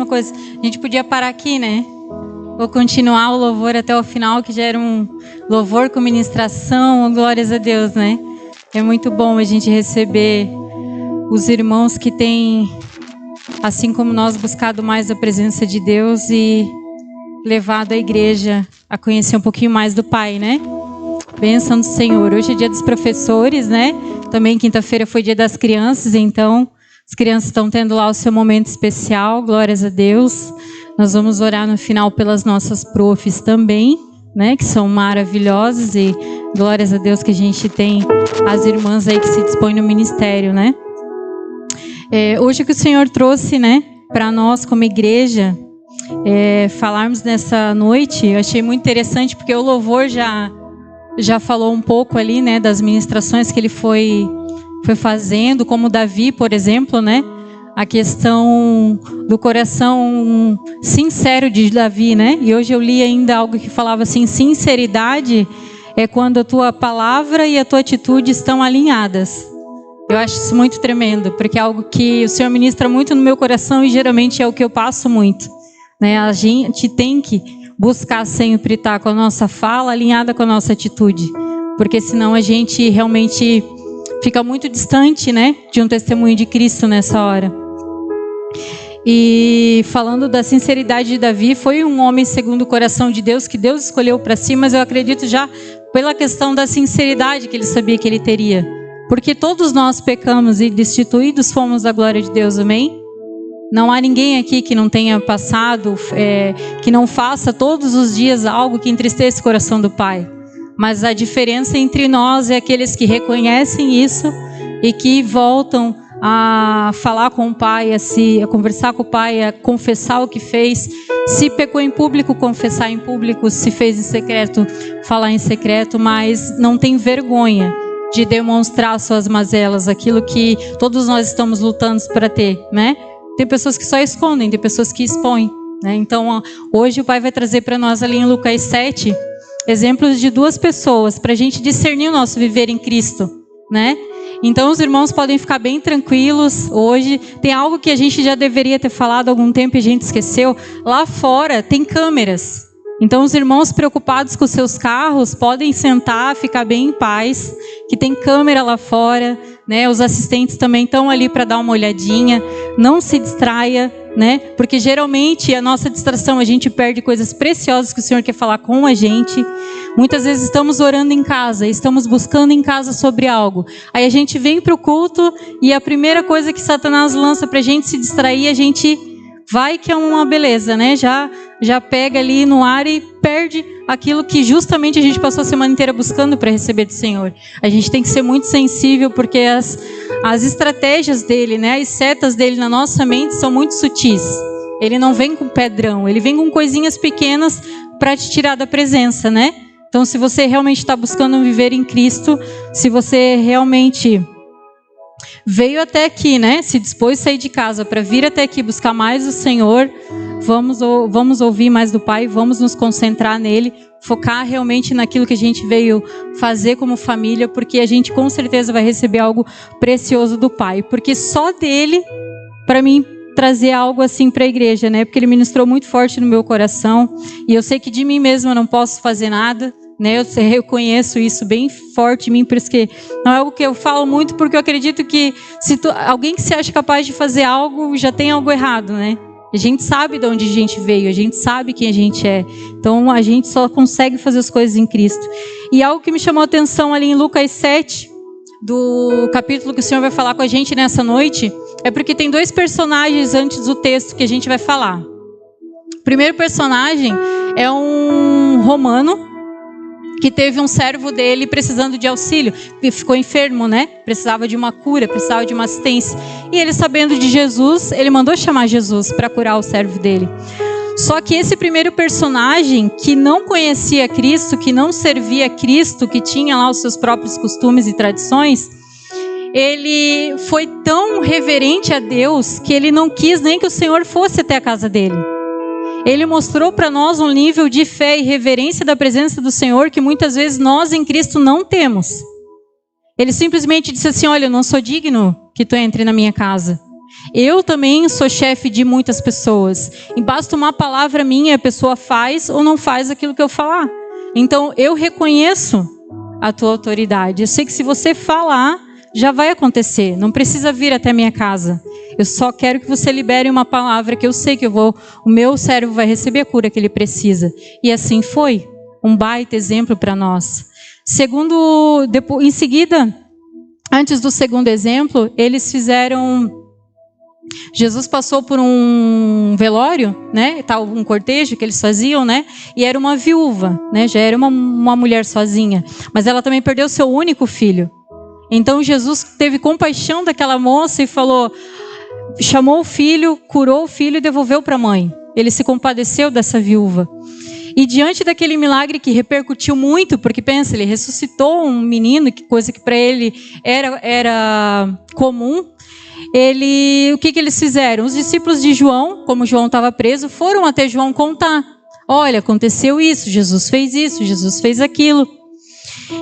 coisa. A gente podia parar aqui, né? Ou continuar o louvor até o final, que já era um louvor com ministração, glórias a Deus, né? É muito bom a gente receber os irmãos que têm, assim como nós, buscado mais a presença de Deus e levado a igreja a conhecer um pouquinho mais do Pai, né? Bênção do Senhor. Hoje é dia dos professores, né? Também quinta-feira foi dia das crianças, então as crianças estão tendo lá o seu momento especial, glórias a Deus. Nós vamos orar no final pelas nossas profs também, né? Que são maravilhosas e glórias a Deus que a gente tem as irmãs aí que se dispõem no ministério, né? Hoje que o Senhor trouxe, né? Para nós como igreja, falarmos nessa noite, eu achei muito interessante porque o louvor já falou um pouco ali, né? Das ministrações que ele foi fazendo, como Davi, por exemplo, né? A questão do coração sincero de Davi, né? E hoje eu li ainda algo que falava assim, sinceridade é quando a tua palavra e a tua atitude estão alinhadas. Eu acho isso muito tremendo, porque é algo que o Senhor ministra muito no meu coração e geralmente é o que eu passo muito, né? A gente tem que buscar sempre estar com a nossa fala alinhada com a nossa atitude, porque senão a gente realmente fica muito distante, né? De um testemunho de Cristo nessa hora. E falando da sinceridade de Davi, foi um homem segundo o coração de Deus, que Deus escolheu para si, mas eu acredito já pela questão da sinceridade que ele sabia que ele teria. Porque todos nós pecamos e destituídos fomos da glória de Deus, amém? Não há ninguém aqui que não tenha passado, que não faça todos os dias algo que entristeça o coração do Pai. Mas a diferença entre nós é aqueles que reconhecem isso e que voltam a falar com o Pai, a conversar com o Pai, a confessar o que fez. Se pecou em público, confessar em público. Se fez em secreto, falar em secreto. Mas não tem vergonha de demonstrar suas mazelas, aquilo que todos nós estamos lutando para ter, né? Tem pessoas que só escondem, tem pessoas que expõem, né? Então, hoje o Pai vai trazer para nós ali em Lucas 7, exemplos de duas pessoas, para a gente discernir o nosso viver em Cristo, né? Então os irmãos podem ficar bem tranquilos hoje. Tem algo que a gente já deveria ter falado há algum tempo e a gente esqueceu. Lá fora tem câmeras. Então os irmãos preocupados com seus carros podem sentar, ficar bem em paz, que tem câmera lá fora, né? Os assistentes também estão ali para dar uma olhadinha. Não se distraia, né? Porque geralmente a nossa distração, a gente perde coisas preciosas que o Senhor quer falar com a gente. Muitas vezes estamos orando em casa, estamos buscando em casa sobre algo. Aí a gente vem para o culto e a primeira coisa que Satanás lança para a gente se distrair, a gente vai que é uma beleza, né? Já pega ali no ar e perde aquilo que justamente a gente passou a semana inteira buscando para receber do Senhor. A gente tem que ser muito sensível porque as estratégias dele, né? As setas dele na nossa mente são muito sutis. Ele não vem com pedrão, ele vem com coisinhas pequenas para te tirar da presença, né? Então, se você realmente está buscando viver em Cristo, se você realmente veio até aqui, né? Se dispôs a sair de casa para vir até aqui buscar mais o Senhor, vamos ouvir mais do Pai, vamos nos concentrar nele, focar realmente naquilo que a gente veio fazer como família, porque a gente com certeza vai receber algo precioso do Pai, porque só dele, para mim, trazer algo assim para a igreja, né? Porque ele ministrou muito forte no meu coração e eu sei que de mim mesma eu não posso fazer nada, né? Eu conheço isso bem forte em mim, por isso que não é algo que eu falo muito, porque eu acredito que alguém que se acha capaz de fazer algo já tem algo errado, né? A gente sabe de onde a gente veio, a gente sabe quem a gente é, então a gente só consegue fazer as coisas em Cristo. E algo que me chamou a atenção ali em Lucas 7, do capítulo que o Senhor vai falar com a gente nessa noite, é porque tem dois personagens antes do texto que a gente vai falar. O primeiro personagem é um romano que teve um servo dele precisando de auxílio, ficou enfermo, né? Precisava de uma cura, precisava de uma assistência. E ele, sabendo de Jesus, ele mandou chamar Jesus para curar o servo dele. Só que esse primeiro personagem, que não conhecia Cristo, que não servia a Cristo, que tinha lá os seus próprios costumes e tradições, ele foi tão reverente a Deus que ele não quis nem que o Senhor fosse até a casa dele. Ele mostrou para nós um nível de fé e reverência da presença do Senhor que muitas vezes nós em Cristo não temos. Ele simplesmente disse assim: olha, eu não sou digno que tu entre na minha casa. Eu também sou chefe de muitas pessoas. E basta uma palavra minha, a pessoa faz ou não faz aquilo que eu falar. Então, eu reconheço a tua autoridade. Eu sei que se você falar, já vai acontecer. Não precisa vir até minha casa. Eu só quero que você libere uma palavra que eu sei que o meu servo vai receber a cura que ele precisa. E assim foi. Um baita exemplo para nós. Em seguida, antes do segundo exemplo, eles fizeram... Jesus passou por um velório, né? Um cortejo que eles faziam, né? E era uma viúva, né? Já era uma mulher sozinha. Mas ela também perdeu seu único filho. Então Jesus teve compaixão daquela moça e falou... Chamou o filho, curou o filho e devolveu para a mãe. Ele se compadeceu dessa viúva. E diante daquele milagre que repercutiu muito, porque pensa, ele ressuscitou um menino, coisa que para ele era comum. O que eles fizeram? Os discípulos de João, como João estava preso, foram até João contar. Olha, aconteceu isso, Jesus fez aquilo.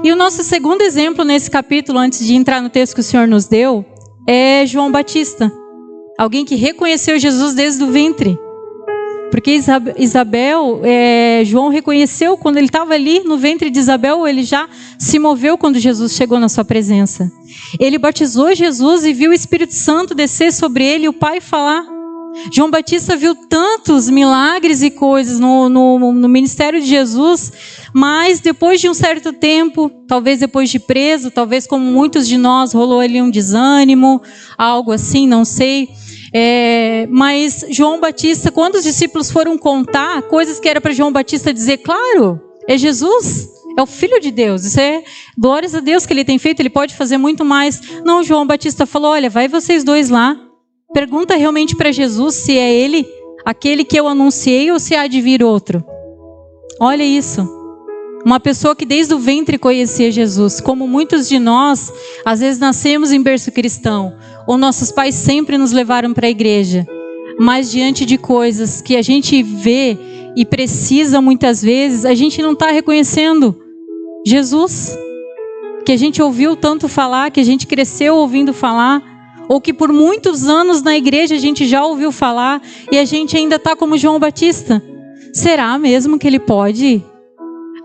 E o nosso segundo exemplo nesse capítulo, antes de entrar no texto que o Senhor nos deu, é João Batista. Alguém que reconheceu Jesus desde o ventre. Porque João reconheceu quando ele estava ali no ventre de Isabel, ele já se moveu quando Jesus chegou na sua presença. Ele batizou Jesus e viu o Espírito Santo descer sobre ele e o Pai falar. João Batista viu tantos milagres e coisas no ministério de Jesus, mas depois de um certo tempo, talvez depois de preso, talvez como muitos de nós, rolou ali um desânimo, algo assim, não sei. Mas João Batista, quando os discípulos foram contar coisas que era para João Batista dizer, claro, é Jesus, é o Filho de Deus, isso é glórias a Deus que ele tem feito, ele pode fazer muito mais. Não, João Batista falou, olha, vai vocês dois lá, pergunta realmente para Jesus se é ele, aquele que eu anunciei ou se há de vir outro. Olha isso. Uma pessoa que desde o ventre conhecia Jesus, como muitos de nós, às vezes nascemos em berço cristão, ou nossos pais sempre nos levaram para a igreja, mas diante de coisas que a gente vê e precisa muitas vezes, a gente não está reconhecendo Jesus, que a gente ouviu tanto falar, que a gente cresceu ouvindo falar, ou que por muitos anos na igreja a gente já ouviu falar, e a gente ainda está como João Batista. Será mesmo que ele pode?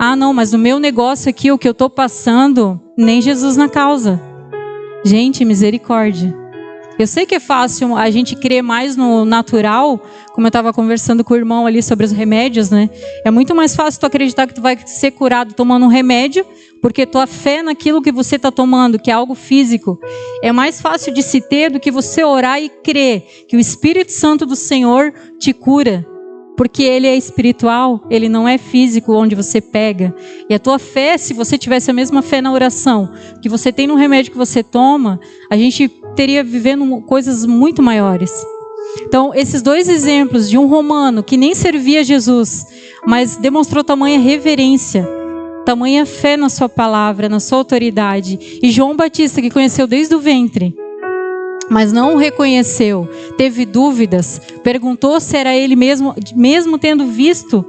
Ah, não, mas no meu negócio aqui, o que eu estou passando, nem Jesus na causa. Gente, misericórdia. Eu sei que é fácil a gente crer mais no natural, como eu estava conversando com o irmão ali sobre os remédios, né? É muito mais fácil tu acreditar que tu vai ser curado tomando um remédio, porque tua fé naquilo que você está tomando, que é algo físico, é mais fácil de se ter do que você orar e crer que o Espírito Santo do Senhor te cura. Porque ele é espiritual, ele não é físico, onde você pega. E a tua fé, se você tivesse a mesma fé na oração, que você tem no remédio que você toma, a gente teria vivendo coisas muito maiores. Então, esses dois exemplos de um romano que nem servia a Jesus, mas demonstrou tamanha reverência, tamanha fé na sua palavra, na sua autoridade. E João Batista, que conheceu desde o ventre, mas não o reconheceu, teve dúvidas, perguntou se era ele mesmo, mesmo tendo visto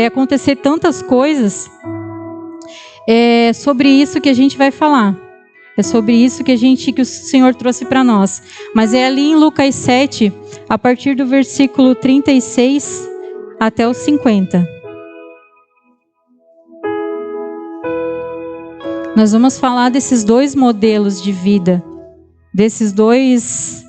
acontecer tantas coisas. É sobre isso que a gente vai falar. É sobre isso que o Senhor trouxe para nós. Mas é ali em Lucas 7, a partir do versículo 36 até o 50. Nós vamos falar desses dois modelos de vida, desses dois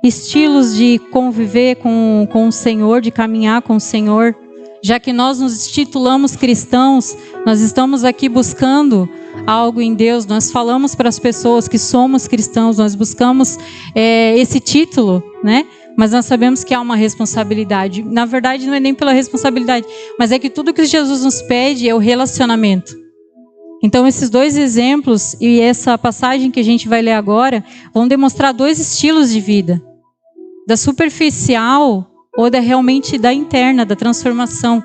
estilos de conviver com o Senhor, de caminhar com o Senhor. Já que nós nos titulamos cristãos, nós estamos aqui buscando algo em Deus, nós falamos para as pessoas que somos cristãos, nós buscamos esse título, né? Mas nós sabemos que há uma responsabilidade. Na verdade, não é nem pela responsabilidade, mas é que tudo que Jesus nos pede é o relacionamento. Então, esses dois exemplos e essa passagem que a gente vai ler agora vão demonstrar dois estilos de vida. Da superficial ou realmente da interna, da transformação.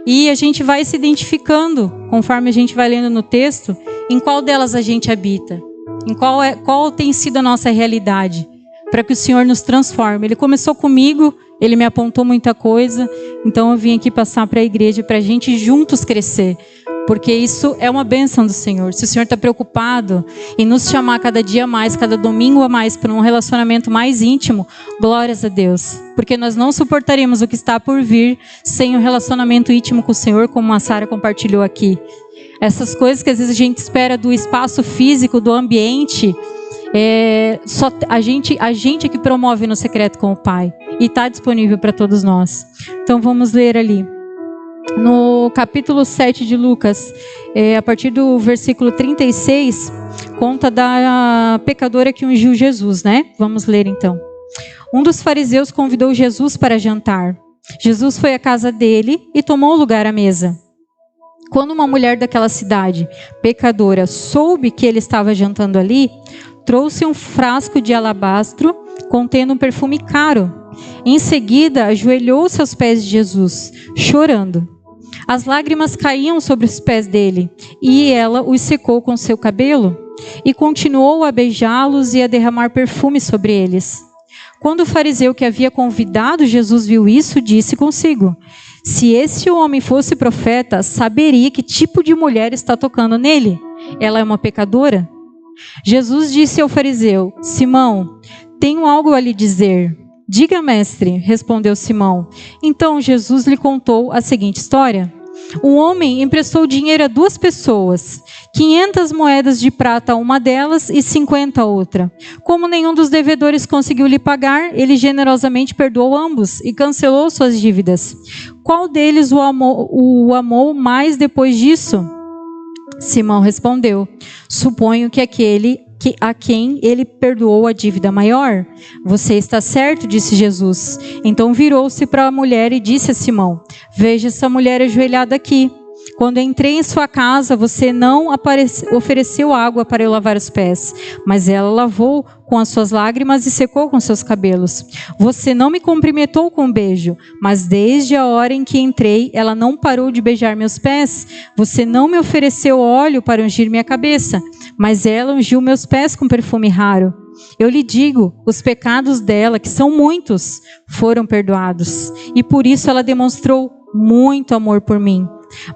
E a gente vai se identificando, conforme a gente vai lendo no texto, em qual delas a gente habita. Em qual tem sido a nossa realidade. Para que o Senhor nos transforme. Ele começou comigo, Ele me apontou muita coisa. Então eu vim aqui passar para a igreja, para a gente juntos crescer. porque isso é uma bênção do Senhor. Se o Senhor está preocupado em nos chamar cada dia mais, cada domingo a mais, para um relacionamento mais íntimo, glórias a Deus. Porque nós não suportaríamos o que está por vir sem um relacionamento íntimo com o Senhor, como a Sara compartilhou aqui. Essas coisas que às vezes a gente espera do espaço físico, do ambiente, só a gente é que promove no secreto com o Pai. E está disponível para todos nós. Então vamos ler ali. No capítulo 7 de Lucas, a partir do versículo 36, conta da pecadora que ungiu Jesus, né? Vamos ler então. Um dos fariseus convidou Jesus para jantar. Jesus foi à casa dele e tomou lugar à mesa. Quando uma mulher daquela cidade, pecadora, soube que ele estava jantando ali, trouxe um frasco de alabastro contendo um perfume caro. Em seguida, ajoelhou-se aos pés de Jesus, chorando. As lágrimas caíam sobre os pés dele, e ela os secou com seu cabelo, e continuou a beijá-los e a derramar perfume sobre eles. Quando o fariseu que havia convidado Jesus viu isso, disse consigo: se esse homem fosse profeta, saberia que tipo de mulher está tocando nele. Ela é uma pecadora. Jesus disse ao fariseu: Simão, tenho algo a lhe dizer. Diga, mestre, respondeu Simão. Então Jesus lhe contou a seguinte história. Um homem emprestou dinheiro a 2 pessoas, 500 moedas de prata a uma delas e 50 a outra. Como nenhum dos devedores conseguiu lhe pagar, ele generosamente perdoou ambos e cancelou suas dívidas. Qual deles o amou mais depois disso? Simão respondeu: suponho que aquele a quem ele perdoou a dívida maior. Você está certo, disse Jesus. Então virou-se para a mulher e disse a Simão: veja essa mulher ajoelhada aqui. Quando entrei em sua casa, você não ofereceu água para eu lavar os pés, mas ela lavou com as suas lágrimas e secou com seus cabelos. Você não me cumprimentou com um beijo, mas desde a hora em que entrei, ela não parou de beijar meus pés. Você não me ofereceu óleo para ungir minha cabeça, mas ela ungiu meus pés com perfume raro. Eu lhe digo, os pecados dela, que são muitos, foram perdoados, e por isso ela demonstrou muito amor por mim.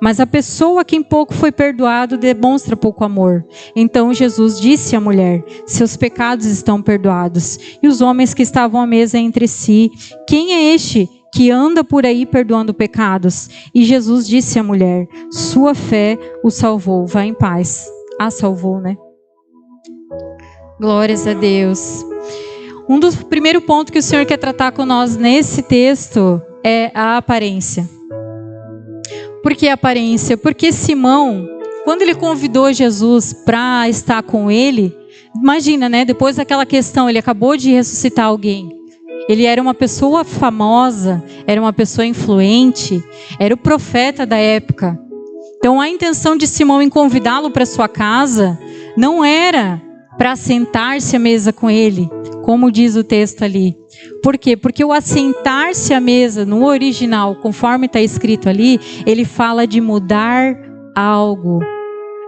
Mas a pessoa a quem pouco foi perdoado demonstra pouco amor. Então Jesus disse à mulher: seus pecados estão perdoados. E os homens que estavam à mesa entre si: quem é este que anda por aí perdoando pecados? E Jesus disse à mulher: sua fé o salvou, vá em paz. A salvou, né? Glórias a Deus. Primeiro ponto que o Senhor quer tratar com nós nesse texto é a aparência. Por que aparência? Porque Simão, quando ele convidou Jesus para estar com ele, imagina, né? Depois daquela questão, ele acabou de ressuscitar alguém. Ele era uma pessoa famosa, era uma pessoa influente, era o profeta da época. Então a intenção de Simão em convidá-lo para sua casa não era para sentar-se à mesa com ele, como diz o texto ali. Por quê? Porque o assentar-se à mesa, no original, conforme está escrito ali, ele fala de mudar algo,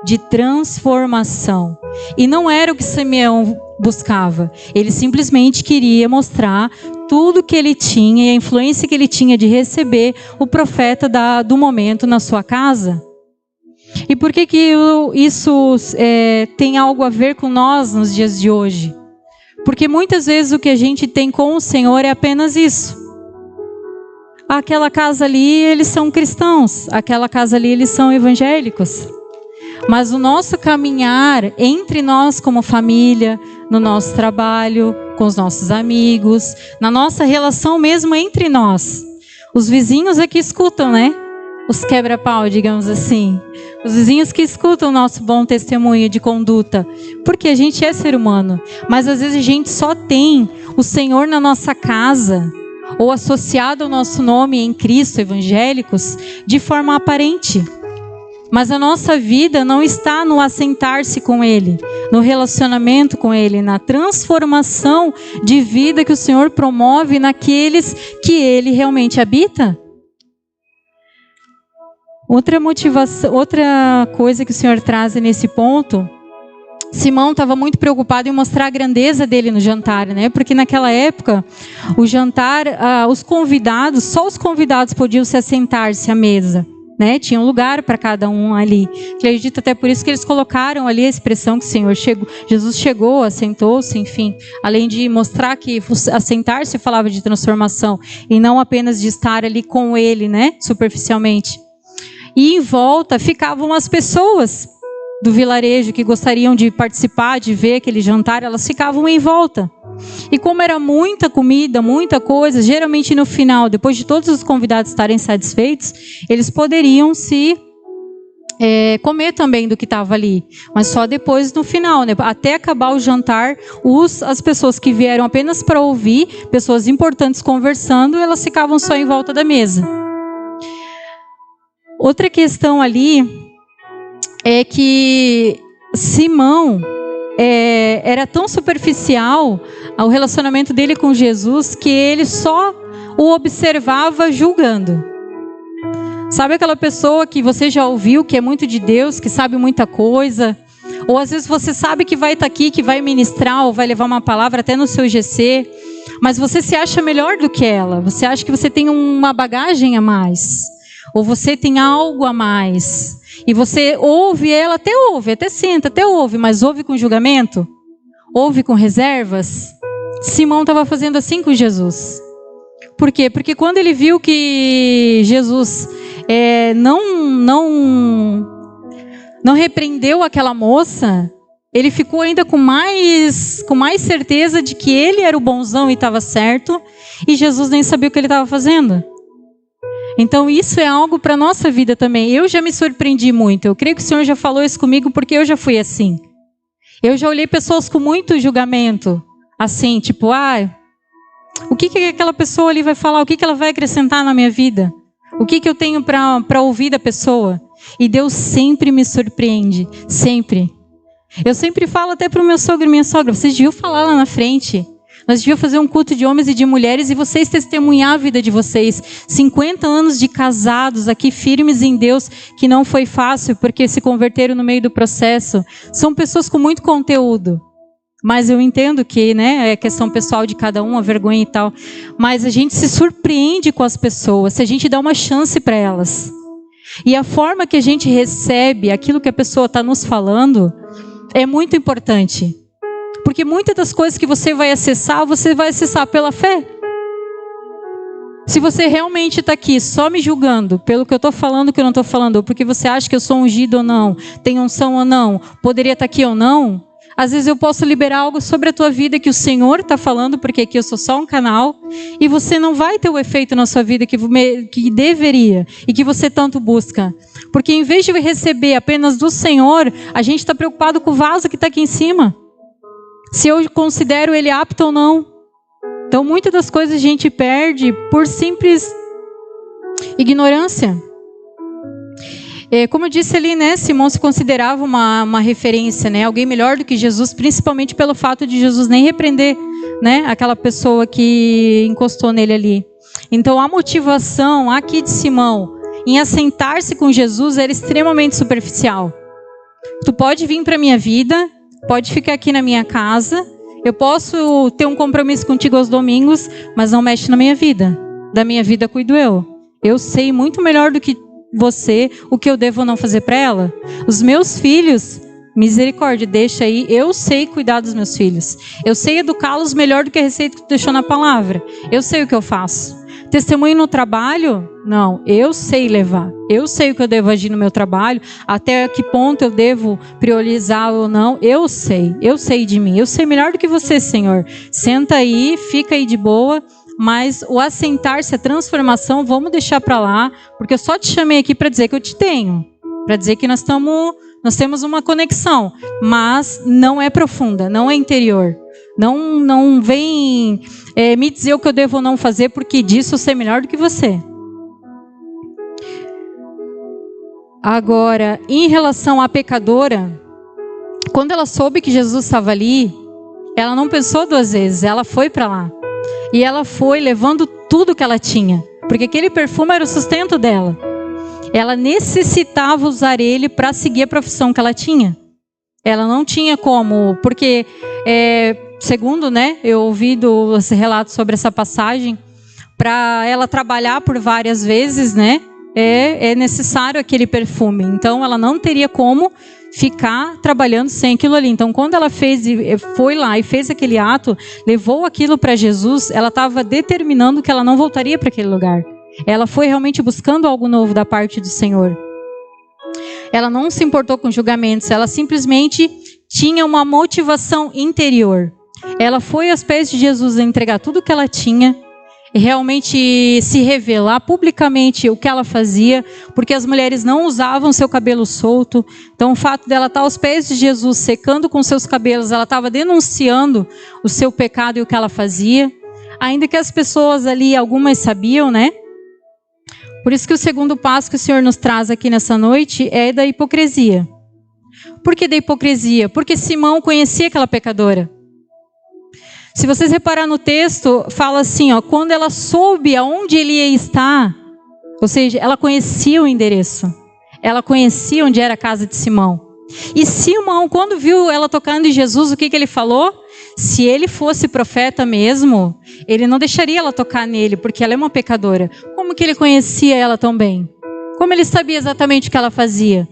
de transformação. E não era o que Simeão buscava. Ele simplesmente queria mostrar tudo que ele tinha e a influência que ele tinha de receber o profeta do momento na sua casa. E por que isso tem algo a ver com nós nos dias de hoje? Porque muitas vezes o que a gente tem com o Senhor é apenas isso. Aquela casa ali, eles são cristãos. Aquela casa ali, eles são evangélicos. Mas o nosso caminhar entre nós como família, no nosso trabalho, com os nossos amigos, na nossa relação mesmo entre nós. Os vizinhos é que escutam, né? Os quebra-pau, digamos assim. Os vizinhos que escutam o nosso bom testemunho de conduta. Porque a gente é ser humano. Mas às vezes a gente só tem o Senhor na nossa casa, ou associado ao nosso nome em Cristo, evangélicos, de forma aparente. Mas a nossa vida não está no assentar-se com Ele, no relacionamento com Ele, na transformação de vida que o Senhor promove naqueles que Ele realmente habita. Outra coisa que o Senhor traz nesse ponto, Simão estava muito preocupado em mostrar a grandeza dele no jantar, né? Porque naquela época, o jantar, só os convidados podiam se assentar-se à mesa. né? Tinha um lugar para cada um ali. Acredito até por isso que eles colocaram ali a expressão que Jesus chegou, assentou-se, enfim. Além de mostrar que assentar-se falava de transformação e não apenas de estar ali com ele, né? Superficialmente. E em volta ficavam as pessoas do vilarejo que gostariam de participar, de ver aquele jantar, elas ficavam em volta. E como era muita comida, muita coisa, geralmente no final, depois de todos os convidados estarem satisfeitos, eles poderiam comer também do que estava ali, mas só depois no final, né? Até acabar o jantar, as pessoas que vieram apenas para ouvir, pessoas importantes conversando, elas ficavam só em volta da mesa. Outra questão ali é que Simão era tão superficial o relacionamento dele com Jesus que ele só o observava julgando. Sabe aquela pessoa que você já ouviu, que é muito de Deus, que sabe muita coisa? Ou às vezes você sabe que vai estar aqui, que vai ministrar ou vai levar uma palavra até no seu GC, mas você se acha melhor do que ela. Você acha que você tem uma bagagem a mais. Ou você tem algo a mais. E você ouve ela, até senta, até ouve, mas ouve com julgamento? Ouve com reservas? Simão estava fazendo assim com Jesus. Por quê? Porque quando ele viu que Jesus não repreendeu aquela moça, ele ficou ainda com mais certeza de que ele era o bonzão e estava certo, e Jesus nem sabia o que ele estava fazendo. Então isso é algo para a nossa vida também. Eu já me surpreendi muito. Eu creio que o Senhor já falou isso comigo porque eu já fui assim. Eu já olhei pessoas com muito julgamento. Assim, tipo, o que aquela pessoa ali vai falar? O que ela vai acrescentar na minha vida? O que eu tenho para ouvir da pessoa? E Deus sempre me surpreende. Sempre. Eu sempre falo até para o meu sogro e minha sogra. Vocês deviam falar lá na frente. Nós devíamos fazer um culto de homens e de mulheres e vocês testemunhar a vida de vocês. 50 anos de casados aqui firmes em Deus, que não foi fácil porque se converteram no meio do processo. São pessoas com muito conteúdo. Mas eu entendo que, né, é questão pessoal de cada um, a vergonha e tal. Mas a gente se surpreende com as pessoas, se a gente dá uma chance para elas. E a forma que a gente recebe aquilo que a pessoa está nos falando é muito importante. Porque muitas das coisas que você vai acessar pela fé. Se você realmente está aqui só me julgando pelo que eu estou falando, que eu não estou falando, ou porque você acha que eu sou ungido ou não, tem unção ou não, poderia estar aqui ou não, às vezes eu posso liberar algo sobre a tua vida que o Senhor está falando, porque aqui eu sou só um canal, e você não vai ter o efeito na sua vida que deveria, e que você tanto busca. Porque em vez de receber apenas do Senhor, a gente está preocupado com o vaso que está aqui em cima. Se eu considero ele apto ou não. Então, muitas das coisas a gente perde por simples ignorância. Como eu disse ali, né, Simão se considerava uma referência, né, alguém melhor do que Jesus, principalmente pelo fato de Jesus nem repreender, né, aquela pessoa que encostou nele ali. Então, a motivação aqui de Simão em assentar-se com Jesus era extremamente superficial. Tu pode vir para a minha vida, pode ficar aqui na minha casa, eu posso ter um compromisso contigo aos domingos, mas não mexe na minha vida. Da minha vida cuido eu. Eu sei muito melhor do que você o que eu devo ou não fazer para ela. Os meus filhos, misericórdia, deixa aí, eu sei cuidar dos meus filhos. Eu sei educá-los melhor do que a receita que tu deixou na palavra. Eu sei o que eu faço. Testemunho no trabalho? Não, eu sei levar. Eu sei o que eu devo agir no meu trabalho, até que ponto eu devo priorizar ou não. Eu sei de mim. Eu sei melhor do que você, Senhor. Senta aí, fica aí de boa, mas o assentar-se, a transformação, vamos deixar para lá, porque eu só te chamei aqui para dizer que eu te tenho, para dizer que nós temos uma conexão, mas não é profunda, não é interior. Não vem me dizer o que eu devo ou não fazer, porque disso eu sei melhor do que você. Agora, em relação à pecadora, quando ela soube que Jesus estava ali, ela não pensou duas vezes, ela foi para lá. E ela foi levando tudo que ela tinha, porque aquele perfume era o sustento dela. Ela necessitava usar ele para seguir a profissão que ela tinha. Ela não tinha como, porque... segundo, né, eu ouvi esse relato sobre essa passagem, para ela trabalhar por várias vezes, né, é necessário aquele perfume. Então ela não teria como ficar trabalhando sem aquilo ali. Então quando ela foi lá e fez aquele ato, levou aquilo para Jesus, ela estava determinando que ela não voltaria para aquele lugar. Ela foi realmente buscando algo novo da parte do Senhor. Ela não se importou com julgamentos, ela simplesmente tinha uma motivação interior. Ela foi aos pés de Jesus a entregar tudo o que ela tinha, e realmente se revelar publicamente o que ela fazia, porque as mulheres não usavam seu cabelo solto. Então o fato dela estar aos pés de Jesus, secando com seus cabelos, ela estava denunciando o seu pecado e o que ela fazia. Ainda que as pessoas ali, algumas sabiam, né? Por isso que o segundo passo que o Senhor nos traz aqui nessa noite é da hipocrisia. Por que da hipocrisia? Porque Simão conhecia aquela pecadora. Se vocês reparar no texto, fala assim, ó, quando ela soube aonde ele ia estar, ou seja, ela conhecia o endereço. Ela conhecia onde era a casa de Simão. E Simão, quando viu ela tocando em Jesus, o que ele falou? Se ele fosse profeta mesmo, ele não deixaria ela tocar nele, porque ela é uma pecadora. Como que ele conhecia ela tão bem? Como ele sabia exatamente o que ela fazia?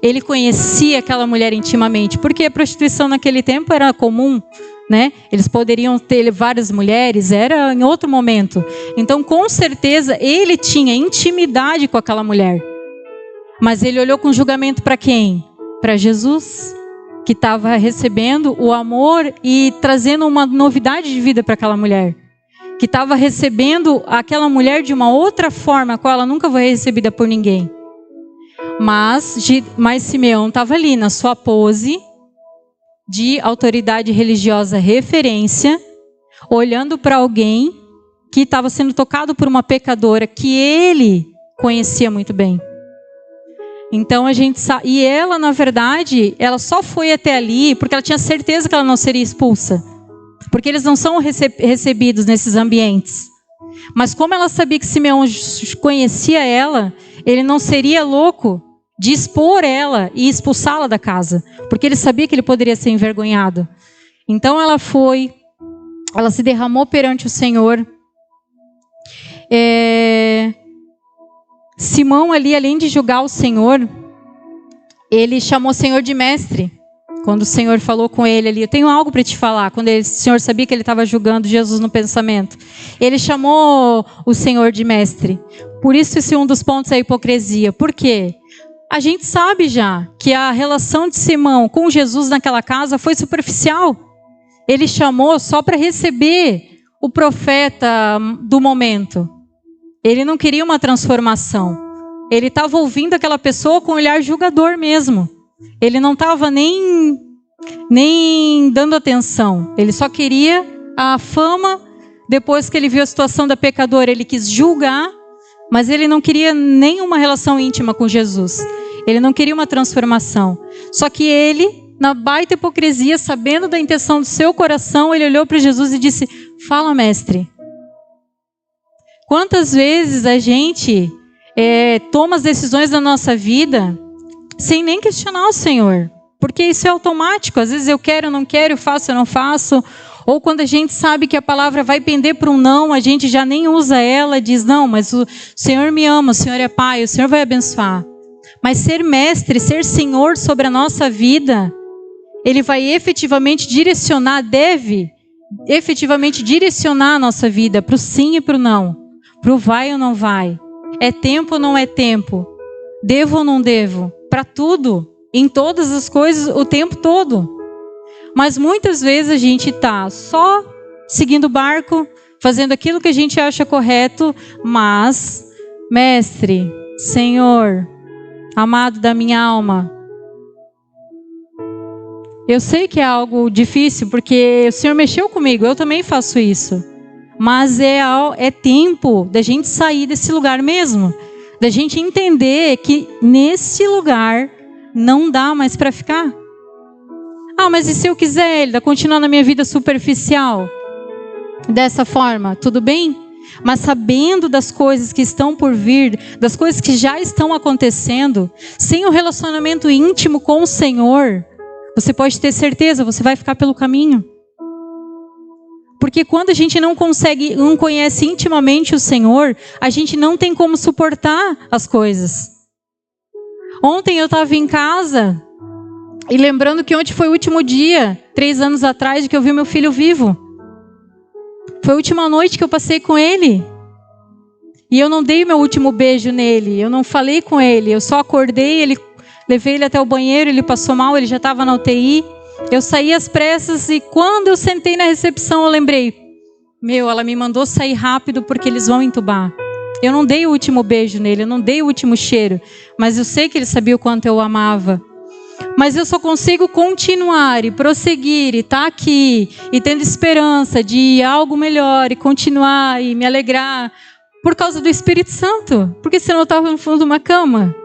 Ele conhecia aquela mulher intimamente, porque a prostituição naquele tempo era comum, né? Eles poderiam ter várias mulheres, era em outro momento. Então, com certeza, ele tinha intimidade com aquela mulher. Mas ele olhou com julgamento para quem? Para Jesus, que estava recebendo o amor e trazendo uma novidade de vida para aquela mulher. Que estava recebendo aquela mulher de uma outra forma, a qual ela nunca foi recebida por ninguém. Mas Simeão estava ali na sua pose de autoridade religiosa referência, olhando para alguém que estava sendo tocado por uma pecadora que ele conhecia muito bem. Então a gente sabe, e ela na verdade, ela só foi até ali porque ela tinha certeza que ela não seria expulsa, porque eles não são recebidos nesses ambientes. Mas como ela sabia que Simeão conhecia ela, ele não seria louco de expor ela e expulsá-la da casa, porque ele sabia que ele poderia ser envergonhado. Então ela foi, ela se derramou perante o Senhor. Simão ali, além de julgar o Senhor, ele chamou o Senhor de mestre. Quando o Senhor falou com ele ali, eu tenho algo para te falar. Quando o Senhor sabia que ele estava julgando Jesus no pensamento, ele chamou o Senhor de mestre. Por isso esse é um dos pontos da hipocrisia. Por quê? A gente sabe já que a relação de Simão com Jesus naquela casa foi superficial. Ele chamou só para receber o profeta do momento. Ele não queria uma transformação. Ele estava ouvindo aquela pessoa com um olhar julgador mesmo. Ele não estava nem dando atenção. Ele só queria a fama. Depois que ele viu a situação da pecadora, ele quis julgar, mas ele não queria nenhuma relação íntima com Jesus. Ele não queria uma transformação. Só que ele, na baita hipocrisia, sabendo da intenção do seu coração, ele olhou para Jesus e disse: fala, mestre. Quantas vezes a gente toma as decisões da nossa vida sem nem questionar o Senhor? Porque isso é automático. Às vezes eu quero, eu não quero, eu faço, eu não faço. Ou quando a gente sabe que a palavra vai pender para um não, a gente já nem usa ela, diz: não, mas o Senhor me ama, o Senhor é Pai, o Senhor vai abençoar. Mas ser mestre, ser Senhor sobre a nossa vida, Ele vai efetivamente direcionar, deve efetivamente direcionar a nossa vida para o sim e para o não, para o vai ou não vai, é tempo ou não é tempo, devo ou não devo, para tudo, em todas as coisas, o tempo todo. Mas muitas vezes a gente está só seguindo o barco, fazendo aquilo que a gente acha correto, mas, mestre, Senhor, amado da minha alma, eu sei que é algo difícil, porque o Senhor mexeu comigo, eu também faço isso. Mas é tempo da gente sair desse lugar mesmo, da gente entender que nesse lugar não dá mais para ficar. Ah, mas e se eu quiser, Elida, continuar na minha vida superficial? Dessa forma, tudo bem? Mas sabendo das coisas que estão por vir, das coisas que já estão acontecendo, sem um relacionamento íntimo com o Senhor, você pode ter certeza, você vai ficar pelo caminho. Porque quando a gente não conhece intimamente o Senhor, a gente não tem como suportar as coisas. Ontem eu estava em casa e lembrando que ontem foi o último dia, 3 anos atrás, de que eu vi meu filho vivo. Foi a última noite que eu passei com ele. E eu não dei meu último beijo nele, eu não falei com ele, eu só acordei, levei ele até o banheiro, ele passou mal, ele já estava na UTI. Eu saí às pressas e quando eu sentei na recepção eu lembrei, ela me mandou sair rápido porque eles vão entubar. Eu não dei o último beijo nele, eu não dei o último cheiro, mas eu sei que ele sabia o quanto eu o amava. Mas eu só consigo continuar e prosseguir e estar aqui e tendo esperança de algo melhor e continuar e me alegrar por causa do Espírito Santo, porque senão eu estava no fundo de uma cama.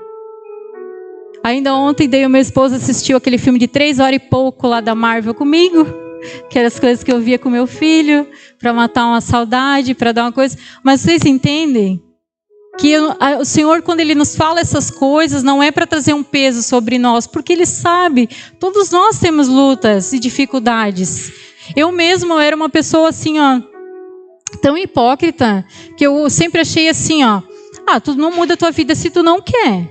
Ainda ontem, o meu esposo assistiu aquele filme de 3 horas e pouco lá da Marvel comigo, que eram as coisas que eu via com meu filho, para matar uma saudade, para dar uma coisa. Mas vocês entendem que o Senhor, quando Ele nos fala essas coisas, não é para trazer um peso sobre nós, porque Ele sabe, todos nós temos lutas e dificuldades. Eu mesma era uma pessoa assim, tão hipócrita, que eu sempre achei assim, tu não muda a tua vida se tu não quer.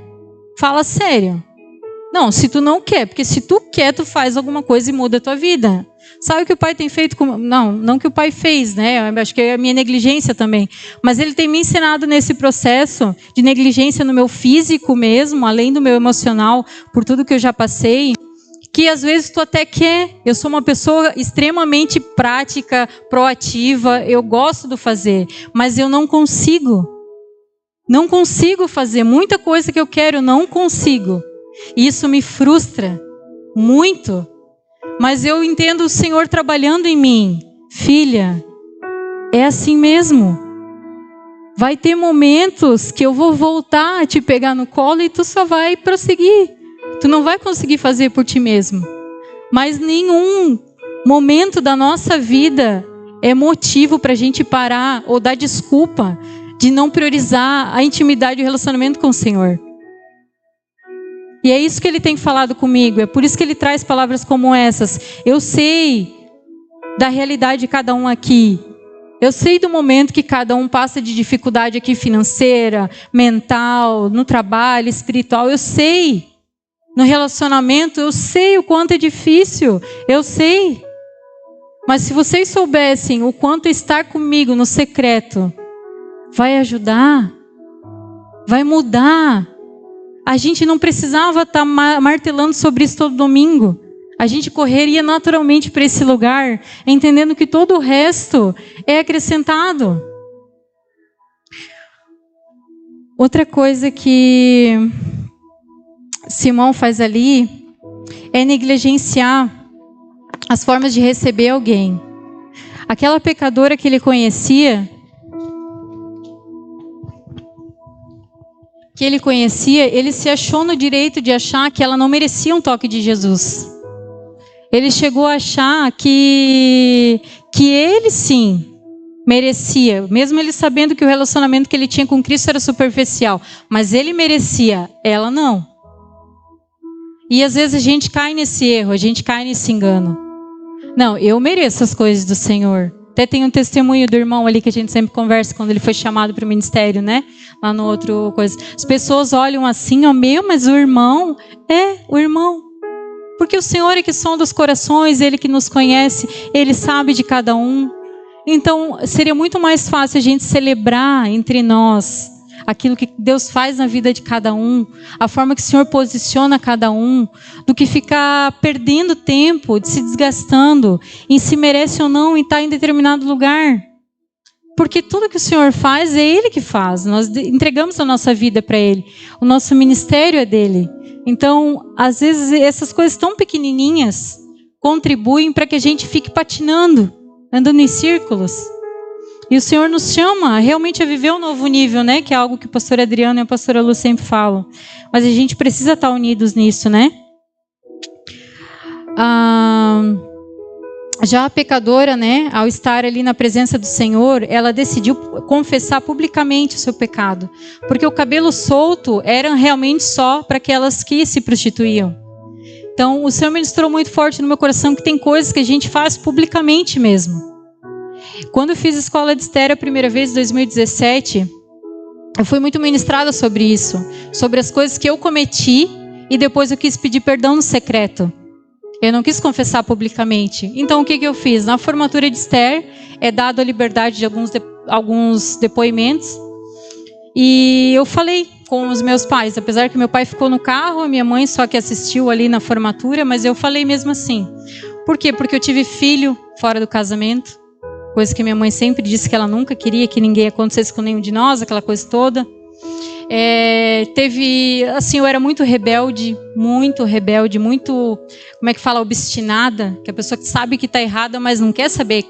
Fala sério. Não, se tu não quer, porque se tu quer, tu faz alguma coisa e muda a tua vida. Sabe o que o pai tem feito? Não que o pai fez, né? Eu acho que é a minha negligência também. Mas ele tem me ensinado nesse processo de negligência no meu físico mesmo, além do meu emocional, por tudo que eu já passei, que às vezes tu até quer. Eu sou uma pessoa extremamente prática, proativa, eu gosto do fazer, mas eu não consigo. Não consigo fazer. Muita coisa que eu quero, eu não consigo. E isso me frustra muito. Mas eu entendo o Senhor trabalhando em mim. Filha, é assim mesmo. Vai ter momentos que eu vou voltar a te pegar no colo e tu só vai prosseguir. Tu não vai conseguir fazer por ti mesmo. Mas nenhum momento da nossa vida é motivo para a gente parar ou dar desculpa de não priorizar a intimidade e o relacionamento com o Senhor. E é isso que Ele tem falado comigo. É por isso que Ele traz palavras como essas. Eu sei da realidade de cada um aqui. Eu sei do momento que cada um passa de dificuldade aqui financeira, mental, no trabalho, espiritual. Eu sei. No relacionamento, eu sei o quanto é difícil. Eu sei. Mas se vocês soubessem o quanto estar comigo no secreto vai ajudar, vai mudar. A gente não precisava estar martelando sobre isso todo domingo. A gente correria naturalmente para esse lugar, entendendo que todo o resto é acrescentado. Outra coisa que Simão faz ali é negligenciar as formas de receber alguém. Aquela pecadora que ele conhecia, ele se achou no direito de achar que ela não merecia um toque de Jesus. Ele chegou a achar que ele sim merecia, mesmo ele sabendo que o relacionamento que ele tinha com Cristo era superficial, mas ele merecia, ela não. E às vezes a gente cai nesse erro, a gente cai nesse engano. Não, eu mereço as coisas do Senhor. Até tem um testemunho do irmão ali que a gente sempre conversa quando ele foi chamado para o ministério, né? Lá no outro coisa. As pessoas olham assim, mas o irmão o irmão. Porque o Senhor é que sonda os corações, Ele que nos conhece, Ele sabe de cada um. Então, seria muito mais fácil a gente celebrar entre nós aquilo que Deus faz na vida de cada um, a forma que o Senhor posiciona cada um, do que ficar perdendo tempo, se desgastando em se merece ou não em estar em determinado lugar. Porque tudo que o Senhor faz é Ele que faz. Nós entregamos a nossa vida para Ele. O nosso ministério é dele. Então, às vezes, essas coisas tão pequenininhas contribuem para que a gente fique patinando, andando em círculos. E o Senhor nos chama realmente a viver um novo nível, né? Que é algo que o pastor Adriano e a pastora Lu sempre falam. Mas a gente precisa estar unidos nisso, né? Já a pecadora, né? Ao estar ali na presença do Senhor, ela decidiu confessar publicamente o seu pecado. Porque o cabelo solto era realmente só para aquelas que se prostituíam. Então, o Senhor ministrou muito forte no meu coração que tem coisas que a gente faz publicamente mesmo. Quando eu fiz escola de Esther a primeira vez, em 2017, eu fui muito ministrada sobre isso, sobre as coisas que eu cometi e depois eu quis pedir perdão no secreto. Eu não quis confessar publicamente. Então o que eu fiz? Na formatura de Esther é dado a liberdade de alguns depoimentos e eu falei com os meus pais, apesar que meu pai ficou no carro, a minha mãe só que assistiu ali na formatura, mas eu falei mesmo assim. Por quê? Porque eu tive filho fora do casamento, coisa que minha mãe sempre disse que ela nunca queria que ninguém acontecesse com nenhum de nós, aquela coisa toda. Eu era muito rebelde, muito, como é que fala, obstinada, que a pessoa que sabe que está errada, mas não quer saber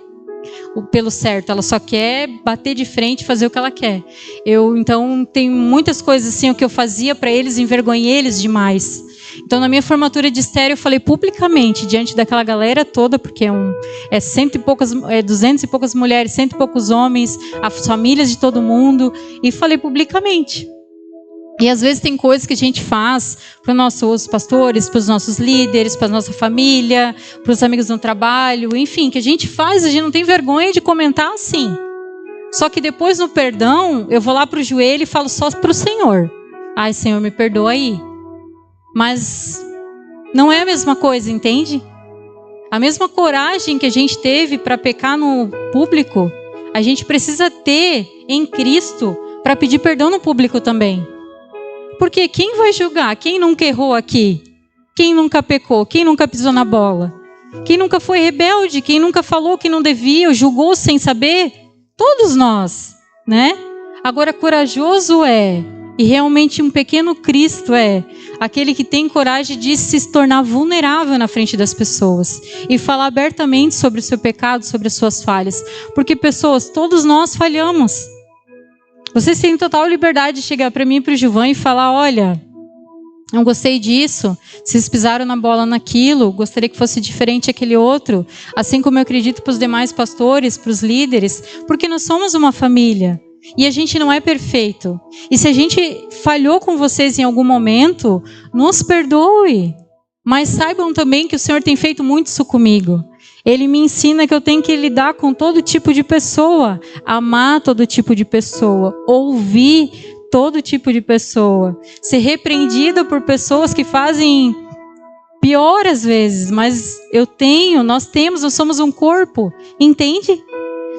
pelo certo, ela só quer bater de frente e fazer o que ela quer. Então, tem muitas coisas assim, o que eu fazia para eles, envergonhei eles demais. Então, na minha formatura de Esther, eu falei publicamente, diante daquela galera toda, porque 200 e poucas mulheres, 100 e poucos homens, as famílias de todo mundo, e falei publicamente. E às vezes tem coisas que a gente faz para os nossos pastores, para os nossos líderes, para a nossa família, para os amigos no trabalho, enfim, que a gente faz, a gente não tem vergonha de comentar assim. Só que depois no perdão, eu vou lá para o joelho e falo só para o Senhor. Ai, Senhor, me perdoa aí. Mas não é a mesma coisa, entende? A mesma coragem que a gente teve para pecar no público, a gente precisa ter em Cristo para pedir perdão no público também. Porque quem vai julgar? Quem nunca errou aqui? Quem nunca pecou? Quem nunca pisou na bola? Quem nunca foi rebelde? Quem nunca falou que não devia? Julgou sem saber? Todos nós, né? Agora, corajoso e realmente um pequeno Cristo aquele que tem coragem de se tornar vulnerável na frente das pessoas e falar abertamente sobre o seu pecado, sobre as suas falhas. Porque pessoas, todos nós falhamos. Vocês têm total liberdade de chegar para mim e para o Gilvan e falar, olha, não gostei disso, vocês pisaram na bola naquilo, gostaria que fosse diferente aquele outro, assim como eu acredito para os demais pastores, para os líderes, porque nós somos uma família e a gente não é perfeito. E se a gente falhou com vocês em algum momento, nos perdoe, mas saibam também que o Senhor tem feito muito isso comigo. Ele me ensina que eu tenho que lidar com todo tipo de pessoa, amar todo tipo de pessoa, ouvir todo tipo de pessoa, ser repreendida por pessoas que fazem pior às vezes, mas nós somos um corpo, entende?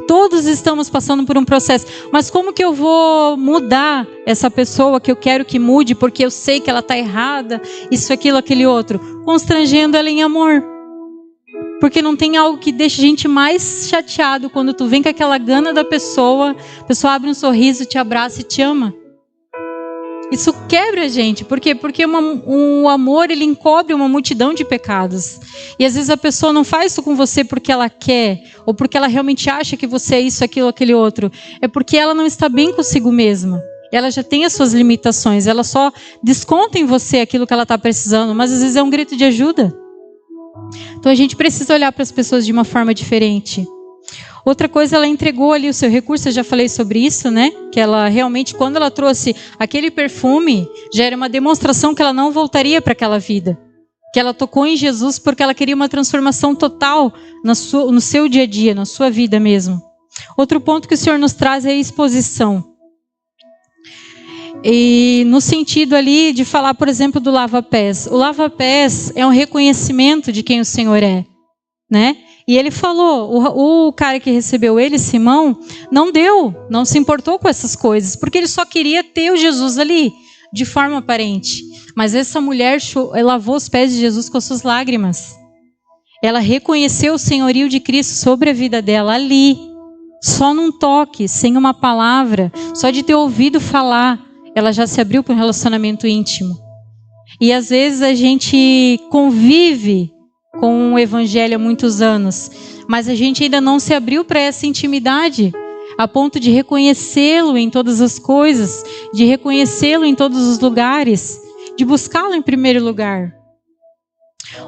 Todos estamos passando por um processo, mas como que eu vou mudar essa pessoa que eu quero que mude, porque eu sei que ela está errada, isso, aquilo, aquele outro? Constrangendo ela em amor. Porque não tem algo que deixe a gente mais chateado quando tu vem com aquela gana da pessoa, a pessoa abre um sorriso, te abraça e te ama. Isso quebra a gente. Por quê? Porque o amor, ele encobre uma multidão de pecados. E às vezes a pessoa não faz isso com você porque ela quer, ou porque ela realmente acha que você é isso, aquilo, aquele outro. É porque ela não está bem consigo mesma. Ela já tem as suas limitações. Ela só desconta em você aquilo que ela está precisando, mas às vezes é um grito de ajuda. Então a gente precisa olhar para as pessoas de uma forma diferente. Outra coisa, ela entregou ali o seu recurso, eu já falei sobre isso, né? Que ela realmente, quando ela trouxe aquele perfume, já era uma demonstração que ela não voltaria para aquela vida. Que ela tocou em Jesus porque ela queria uma transformação total no seu dia a dia, na sua vida mesmo. Outro ponto que o Senhor nos traz é a exposição. E no sentido ali de falar, por exemplo, do lava-pés. O lava-pés é um reconhecimento de quem o Senhor é, né? E ele falou, o cara que recebeu ele, Simão, não se importou com essas coisas, porque ele só queria ter o Jesus ali, de forma aparente. Mas essa mulher lavou os pés de Jesus com as suas lágrimas. Ela reconheceu o senhorio de Cristo sobre a vida dela ali, só num toque, sem uma palavra, só de ter ouvido falar. Ela já se abriu para um relacionamento íntimo. E às vezes a gente convive com o evangelho há muitos anos, mas a gente ainda não se abriu para essa intimidade, a ponto de reconhecê-lo em todas as coisas, de reconhecê-lo em todos os lugares, de buscá-lo em primeiro lugar.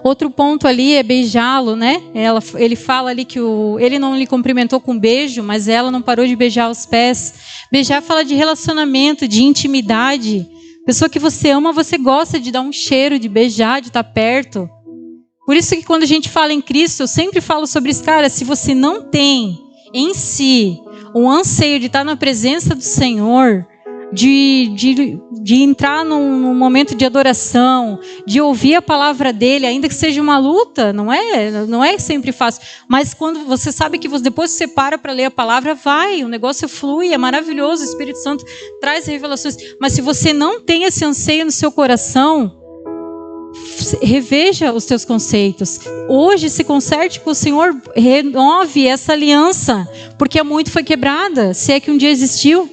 Outro ponto ali é beijá-lo, né? Ele fala ali que ele não lhe cumprimentou com beijo, mas ela não parou de beijar os pés. Beijar fala de relacionamento, de intimidade. Pessoa que você ama, você gosta de dar um cheiro, de beijar, de estar perto. Por isso que quando a gente fala em Cristo, eu sempre falo sobre isso, cara, se você não tem em si, o anseio de estar na presença do Senhor, de entrar num momento de adoração, de ouvir a palavra dele, ainda que seja uma luta, não é sempre fácil, mas quando você sabe que depois que você para ler a palavra, o negócio flui, é maravilhoso, o Espírito Santo traz revelações, mas se você não tem esse anseio no seu coração, reveja os teus conceitos. Hoje se conserte com o Senhor, renove essa aliança, porque muito foi quebrada, se é que um dia existiu.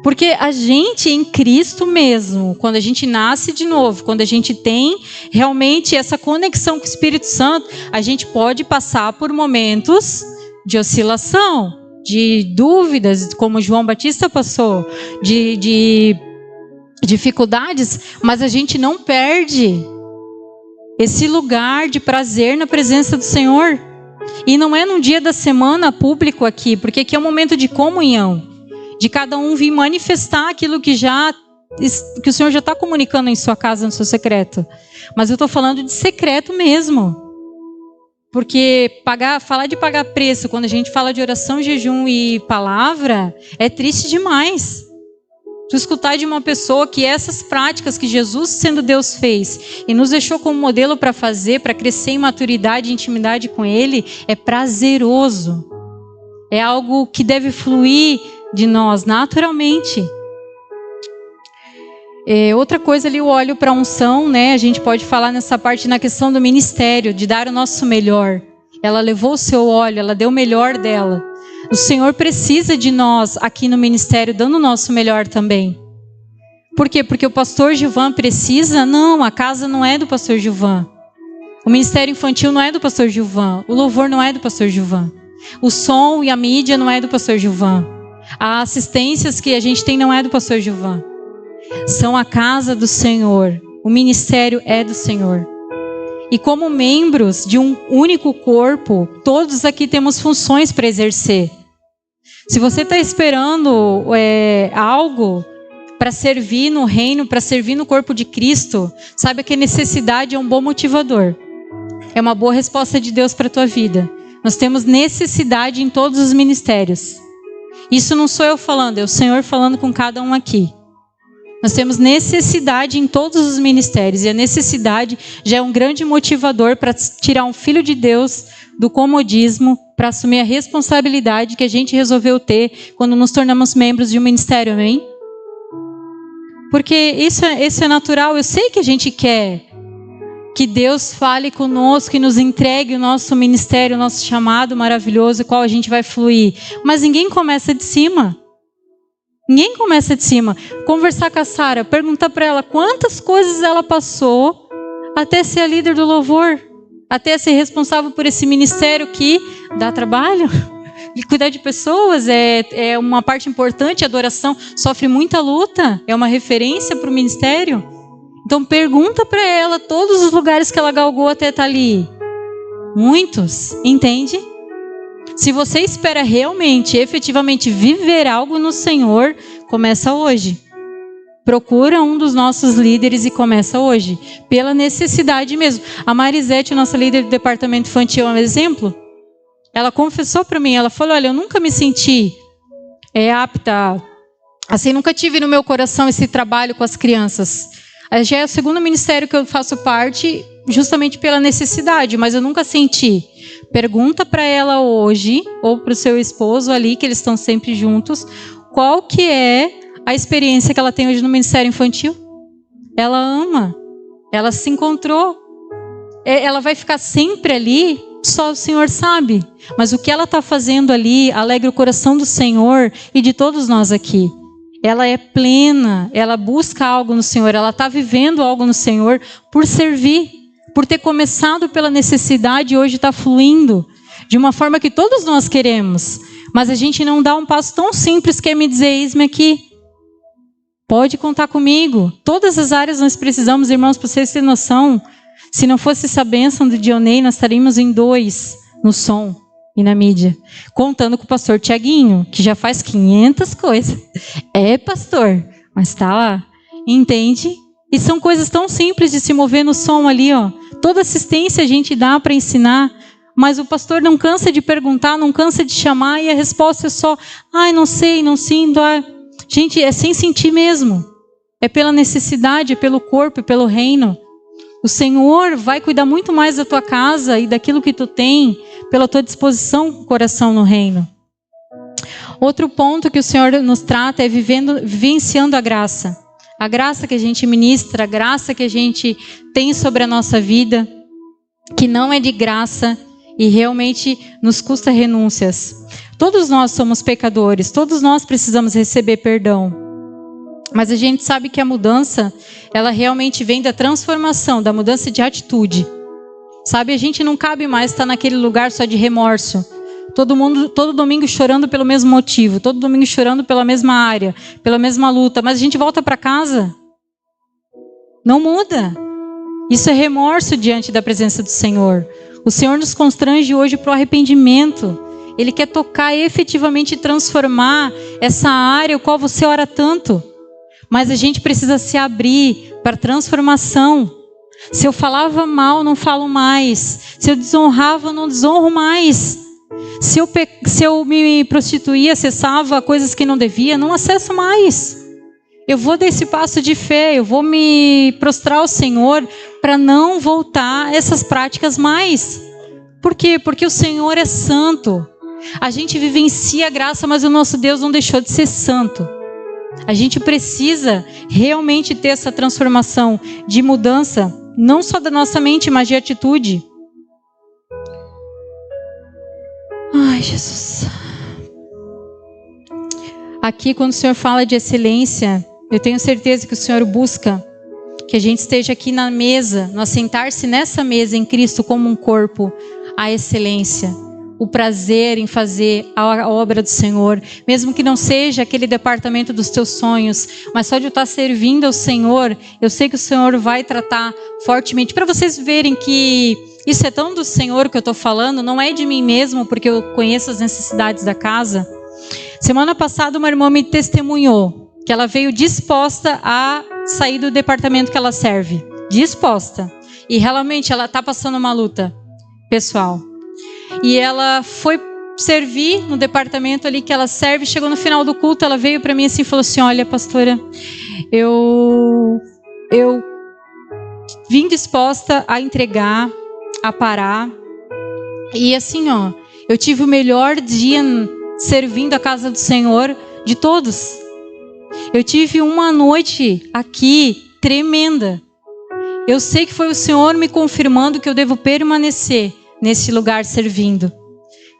Porque a gente em Cristo mesmo, quando a gente nasce de novo, quando a gente tem realmente essa conexão com o Espírito Santo, a gente pode passar por momentos de oscilação, de dúvidas, como João Batista passou, de dificuldades, mas a gente não perde esse lugar de prazer na presença do Senhor. E não é num dia da semana público aqui, porque aqui é um momento de comunhão, de cada um vir manifestar aquilo que o Senhor já está comunicando em sua casa, no seu secreto. Mas eu estou falando de secreto mesmo. Porque falar de pagar preço, quando a gente fala de oração, jejum e palavra, é triste demais. Tu escutar de uma pessoa que essas práticas que Jesus, sendo Deus, fez e nos deixou como modelo para fazer, para crescer em maturidade e intimidade com Ele, é prazeroso. É algo que deve fluir de nós naturalmente. Outra coisa ali, o óleo para unção, né? A gente pode falar nessa parte na questão do ministério, de dar o nosso melhor. Ela levou o seu óleo, ela deu o melhor dela. O Senhor precisa de nós aqui no ministério, dando o nosso melhor também. Por quê? Porque o pastor Gilvan precisa? Não, a casa não é do pastor Gilvan. O ministério infantil não é do pastor Gilvan. O louvor não é do pastor Gilvan. O som e a mídia não é do pastor Gilvan. As assistências que a gente tem não é do pastor Gilvan. São a casa do Senhor. O ministério é do Senhor. E como membros de um único corpo, todos aqui temos funções para exercer. Se você está esperando algo para servir no reino, para servir no corpo de Cristo, saiba que a necessidade é um bom motivador. É uma boa resposta de Deus para a tua vida. Nós temos necessidade em todos os ministérios. Isso não sou eu falando, é o Senhor falando com cada um aqui. Nós temos necessidade em todos os ministérios. E a necessidade já é um grande motivador para tirar um filho de Deus do comodismo, para assumir a responsabilidade que a gente resolveu ter quando nos tornamos membros de um ministério, amém? Porque isso é natural. Eu sei que a gente quer que Deus fale conosco e nos entregue o nosso ministério, o nosso chamado maravilhoso, qual a gente vai fluir. Mas ninguém começa de cima. Ninguém começa de cima. Conversar com a Sara, perguntar para ela quantas coisas ela passou até ser a líder do louvor, até ser responsável por esse ministério que dá trabalho. E cuidar de pessoas é uma parte importante. A adoração sofre muita luta, é uma referência para o ministério. Então pergunta para ela todos os lugares que ela galgou até estar ali. Muitos, entende? Se você espera realmente, efetivamente viver algo no Senhor, começa hoje. Procura um dos nossos líderes e começa hoje. Pela necessidade mesmo. A Marisete, nossa líder do departamento infantil, é um exemplo. Ela confessou para mim, ela falou, olha, eu nunca me senti apta, assim, nunca tive no meu coração esse trabalho com as crianças. Já é o segundo ministério que eu faço parte, justamente pela necessidade, mas eu nunca senti. Pergunta para ela hoje, ou para o seu esposo ali, que eles estão sempre juntos, qual que é a experiência que ela tem hoje no ministério infantil? Ela ama, ela se encontrou. Ela vai ficar sempre ali, só o Senhor sabe. Mas o que ela está fazendo ali alegra o coração do Senhor e de todos nós aqui. Ela é plena, ela busca algo no Senhor, ela está vivendo algo no Senhor por servir, por ter começado pela necessidade e hoje está fluindo de uma forma que todos nós queremos. Mas a gente não dá um passo tão simples que é me dizer, eis-me aqui. Pode contar comigo. Todas as áreas nós precisamos, irmãos, para vocês terem noção. Se não fosse essa bênção do Dionei, nós estaríamos em 2 no som e na mídia. Contando com o pastor Tiaguinho, que já faz 500 coisas. É pastor, mas está lá. Entende? E são coisas tão simples de se mover no som ali, ó. Toda assistência a gente dá para ensinar. Mas o pastor não cansa de perguntar, não cansa de chamar, e a resposta é só, ai, não sei, não sinto. Ai. Gente, é sem sentir mesmo. É pela necessidade, é pelo corpo, é pelo reino. O Senhor vai cuidar muito mais da tua casa e daquilo que tu tem, pela tua disposição com o coração no reino. Outro ponto que o Senhor nos trata é vivenciando a graça. A graça que a gente ministra, a graça que a gente tem sobre a nossa vida, que não é de graça e realmente nos custa renúncias. Todos nós somos pecadores, todos nós precisamos receber perdão. Mas a gente sabe que a mudança, ela realmente vem da transformação, da mudança de atitude. Sabe, a gente não cabe mais estar naquele lugar só de remorso. Todo domingo chorando pelo mesmo motivo, todo domingo chorando pela mesma área, pela mesma luta. Mas a gente volta para casa. Não muda. Isso é remorso diante da presença do Senhor. O Senhor nos constrange hoje para o arrependimento. Ele quer tocar e efetivamente transformar essa área a qual você ora tanto. Mas a gente precisa se abrir para transformação. Se eu falava mal, não falo mais. Se eu desonrava, não desonro mais. Se eu me prostituía, acessava coisas que não devia, não acesso mais. Eu vou dar esse passo de fé, eu vou me prostrar ao Senhor para não voltar a essas práticas mais. Por quê? Porque o Senhor é santo. A gente vivencia a graça, mas o nosso Deus não deixou de ser santo. A gente precisa realmente ter essa transformação de mudança, não só da nossa mente, mas de atitude. Ai, Jesus. Aqui, quando o Senhor fala de excelência, eu tenho certeza que o Senhor busca que a gente esteja aqui na mesa, no assentar-se nessa mesa em Cristo como um corpo, a excelência, o prazer em fazer a obra do Senhor, mesmo que não seja aquele departamento dos teus sonhos, mas só de eu estar servindo ao Senhor, eu sei que o Senhor vai tratar fortemente, para vocês verem que isso é tão do Senhor que eu estou falando, não é de mim mesmo, porque eu conheço as necessidades da casa. Semana passada uma irmã me testemunhou que ela veio disposta a sair do departamento que ela serve, disposta, e realmente ela está passando uma luta pessoal. E ela foi servir no departamento ali que ela serve. Chegou no final do culto, ela veio para mim assim e falou assim: olha, pastora, eu vim disposta a entregar, a parar. E assim, ó, eu tive o melhor dia servindo a casa do Senhor de todos. Eu tive uma noite aqui tremenda. Eu sei que foi o Senhor me confirmando que eu devo permanecer nesse lugar servindo.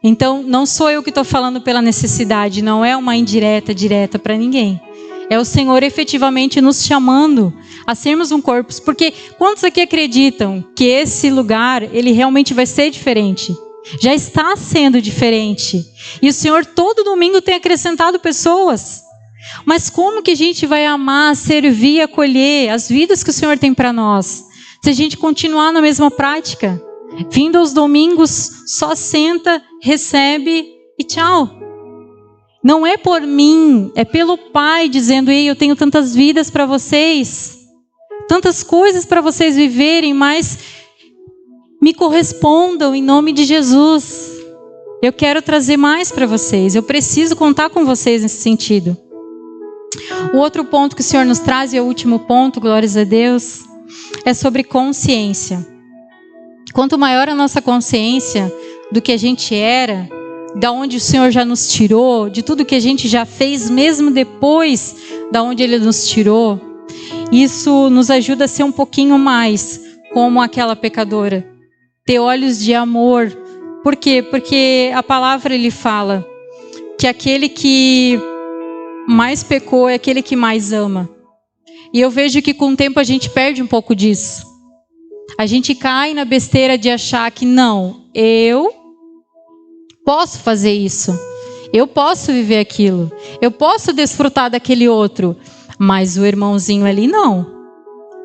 Então, não sou eu que estou falando pela necessidade, não é uma indireta direta para ninguém. É o Senhor efetivamente nos chamando a sermos um corpo. Porque quantos aqui acreditam que esse lugar, ele realmente vai ser diferente? Já está sendo diferente. E o Senhor todo domingo tem acrescentado pessoas. Mas como que a gente vai amar, servir, acolher as vidas que o Senhor tem para nós? Se a gente continuar na mesma prática? Vindo aos domingos, só senta, recebe e tchau. Não é por mim, é pelo Pai dizendo: ei, eu tenho tantas vidas para vocês, tantas coisas para vocês viverem, mas me correspondam em nome de Jesus. Eu quero trazer mais para vocês, eu preciso contar com vocês nesse sentido. O outro ponto que o Senhor nos traz, e é o último ponto, glórias a Deus, é sobre consciência. Quanto maior a nossa consciência do que a gente era, da onde o Senhor já nos tirou, de tudo que a gente já fez, mesmo depois da onde Ele nos tirou, isso nos ajuda a ser um pouquinho mais como aquela pecadora. Ter olhos de amor. Por quê? Porque a palavra Ele fala que aquele que mais pecou é aquele que mais ama. E eu vejo que com o tempo a gente perde um pouco disso. A gente cai na besteira de achar que não, eu posso fazer isso, eu posso viver aquilo, eu posso desfrutar daquele outro, mas o irmãozinho ali não,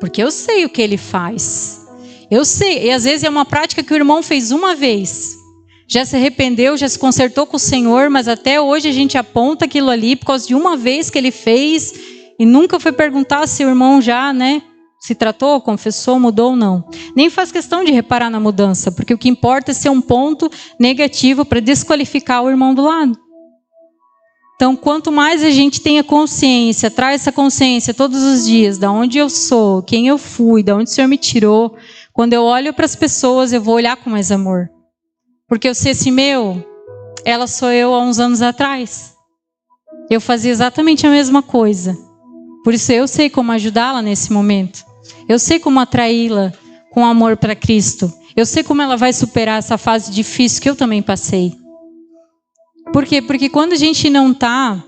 porque eu sei o que ele faz, eu sei, e às vezes é uma prática que o irmão fez uma vez, já se arrependeu, já se consertou com o Senhor, mas até hoje a gente aponta aquilo ali por causa de uma vez que ele fez e nunca foi perguntar se o irmão já, Se tratou, confessou, mudou ou não. Nem faz questão de reparar na mudança, porque o que importa é ser um ponto negativo para desqualificar o irmão do lado. Então, quanto mais a gente tenha consciência, traz essa consciência todos os dias, de onde eu sou, quem eu fui, de onde o Senhor me tirou, quando eu olho para as pessoas, eu vou olhar com mais amor. Porque eu sei assim, ela sou eu há uns anos atrás. Eu fazia exatamente a mesma coisa. Por isso eu sei como ajudá-la nesse momento. Eu sei como atraí-la com amor para Cristo. Eu sei como ela vai superar essa fase difícil que eu também passei. Por quê? Porque quando a gente não está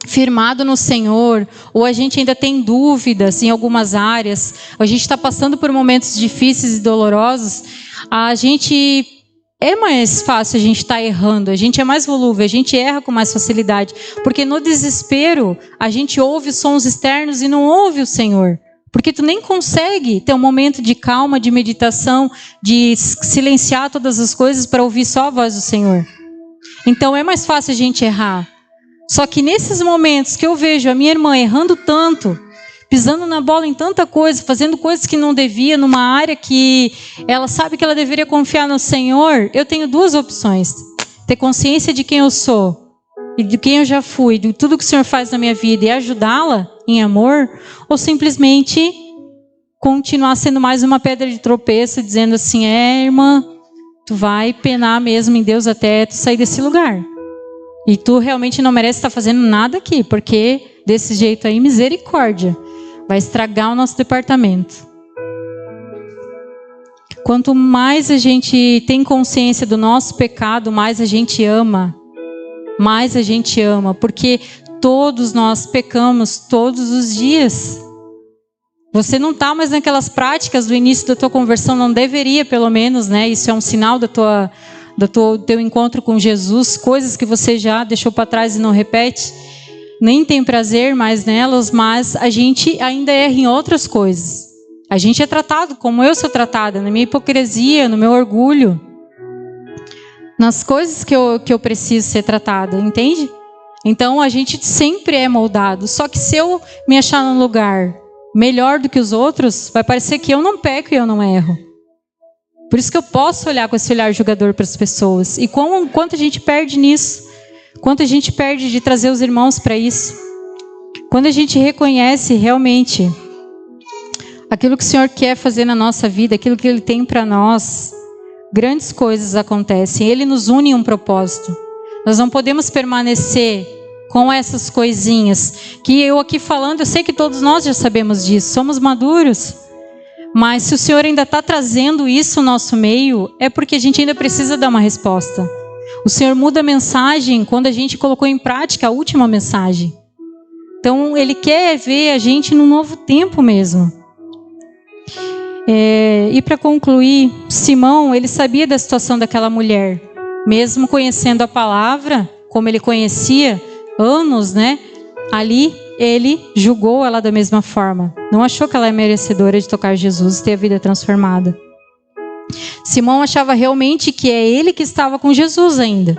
firmado no Senhor, ou a gente ainda tem dúvidas em algumas áreas, a gente está passando por momentos difíceis e dolorosos, é mais fácil a gente estar errando, a gente é mais volúvel, a gente erra com mais facilidade. Porque no desespero, a gente ouve sons externos e não ouve o Senhor. Porque tu nem consegue ter um momento de calma, de meditação, de silenciar todas as coisas para ouvir só a voz do Senhor. Então é mais fácil a gente errar. Só que nesses momentos que eu vejo a minha irmã errando tanto, pisando na bola em tanta coisa, fazendo coisas que não devia, numa área que ela sabe que ela deveria confiar no Senhor, eu tenho duas opções. Ter consciência de quem eu sou e de quem eu já fui, de tudo que o Senhor faz na minha vida e ajudá-la em amor, ou simplesmente continuar sendo mais uma pedra de tropeço, dizendo assim, irmã, tu vai penar mesmo em Deus até tu sair desse lugar. E tu realmente não merece estar fazendo nada aqui, porque desse jeito aí, misericórdia. Vai estragar o nosso departamento. Quanto mais a gente tem consciência do nosso pecado, mais a gente ama. Mais a gente ama, porque todos nós pecamos todos os dias. Você não está mais naquelas práticas do início da tua conversão, não deveria pelo menos, né? Isso é um sinal do teu encontro com Jesus, coisas que você já deixou para trás e não repete. Nem tem prazer mais nelas, mas a gente ainda erra em outras coisas. A gente é tratado como eu sou tratada, na minha hipocrisia, no meu orgulho. Nas coisas que eu preciso ser tratada, entende? Então a gente sempre é moldado. Só que se eu me achar num lugar melhor do que os outros, vai parecer que eu não peco e eu não erro. Por isso que eu posso olhar com esse olhar julgador para as pessoas. E quanto a gente perde nisso? Quanto a gente perde de trazer os irmãos para isso? Quando a gente reconhece realmente aquilo que o Senhor quer fazer na nossa vida, aquilo que Ele tem para nós, grandes coisas acontecem. Ele nos une em um propósito. Nós não podemos permanecer com essas coisinhas que eu aqui falando, eu sei que todos nós já sabemos disso, somos maduros. Mas se o Senhor ainda está trazendo isso no nosso meio, é porque a gente ainda precisa dar uma resposta. O Senhor muda a mensagem quando a gente colocou em prática a última mensagem. Então Ele quer ver a gente num novo tempo mesmo. E para concluir, Simão, ele sabia da situação daquela mulher. Mesmo conhecendo a palavra, como ele conhecia anos, né? Ali ele julgou ela da mesma forma. Não achou que ela é merecedora de tocar Jesus e ter a vida transformada. Simão achava realmente que é ele que estava com Jesus ainda.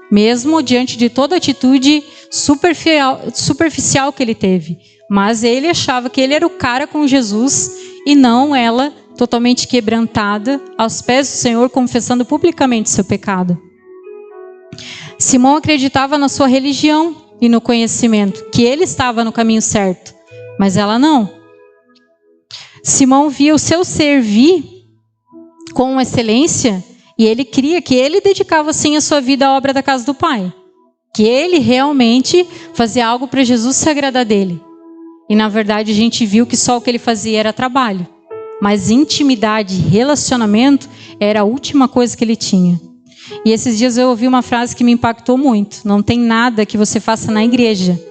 Mesmo diante de toda a atitude superficial que ele teve. Mas ele achava que ele era o cara com Jesus e não ela totalmente quebrantada aos pés do Senhor, confessando publicamente seu pecado. Simão acreditava na sua religião e no conhecimento, que ele estava no caminho certo, mas ela não. Simão via o seu servir com excelência e ele cria que ele dedicava sim a sua vida à obra da casa do Pai, que ele realmente fazia algo para Jesus se agradar dele. E na verdade a gente viu que só o que ele fazia era trabalho, mas intimidade e relacionamento era a última coisa que ele tinha. E esses dias eu ouvi uma frase que me impactou muito: não tem nada que você faça na igreja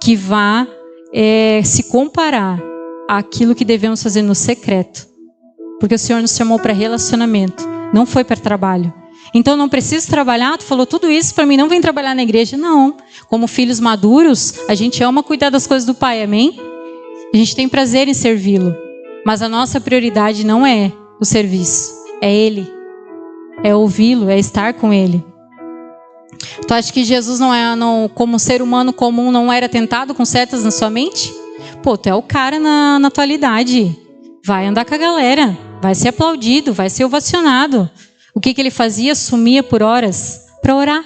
que vá se comparar àquilo que devemos fazer no secreto, porque o Senhor nos chamou para relacionamento, não foi para trabalho. Então não preciso trabalhar, tu falou tudo isso para mim, não vem trabalhar na igreja. Não, como filhos maduros, a gente ama cuidar das coisas do Pai, amém? A gente tem prazer em servi-lo, mas a nossa prioridade não é o serviço, é Ele, é ouvi-lo, é estar com Ele. Tu acha que Jesus como ser humano comum não era tentado com setas na sua mente? Pô, tu é o cara na atualidade. Vai andar com a galera, vai ser aplaudido, vai ser ovacionado. O que ele fazia? Sumia por horas para orar.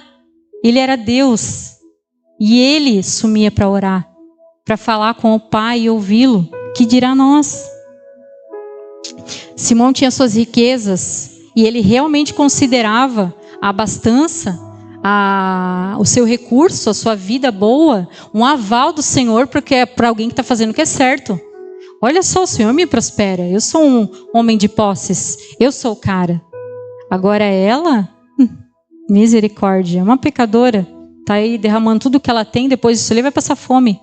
Ele era Deus. E ele sumia para orar, para falar com o Pai e ouvi-lo. Que dirá nós? Simão tinha suas riquezas e ele realmente considerava a abastança, o seu recurso, a sua vida boa, um aval do Senhor para alguém que está fazendo o que é certo. Olha só, o Senhor me prospera, eu sou um homem de posses, eu sou o cara. Agora ela, misericórdia, uma pecadora, está aí derramando tudo que ela tem, depois disso ele vai passar fome.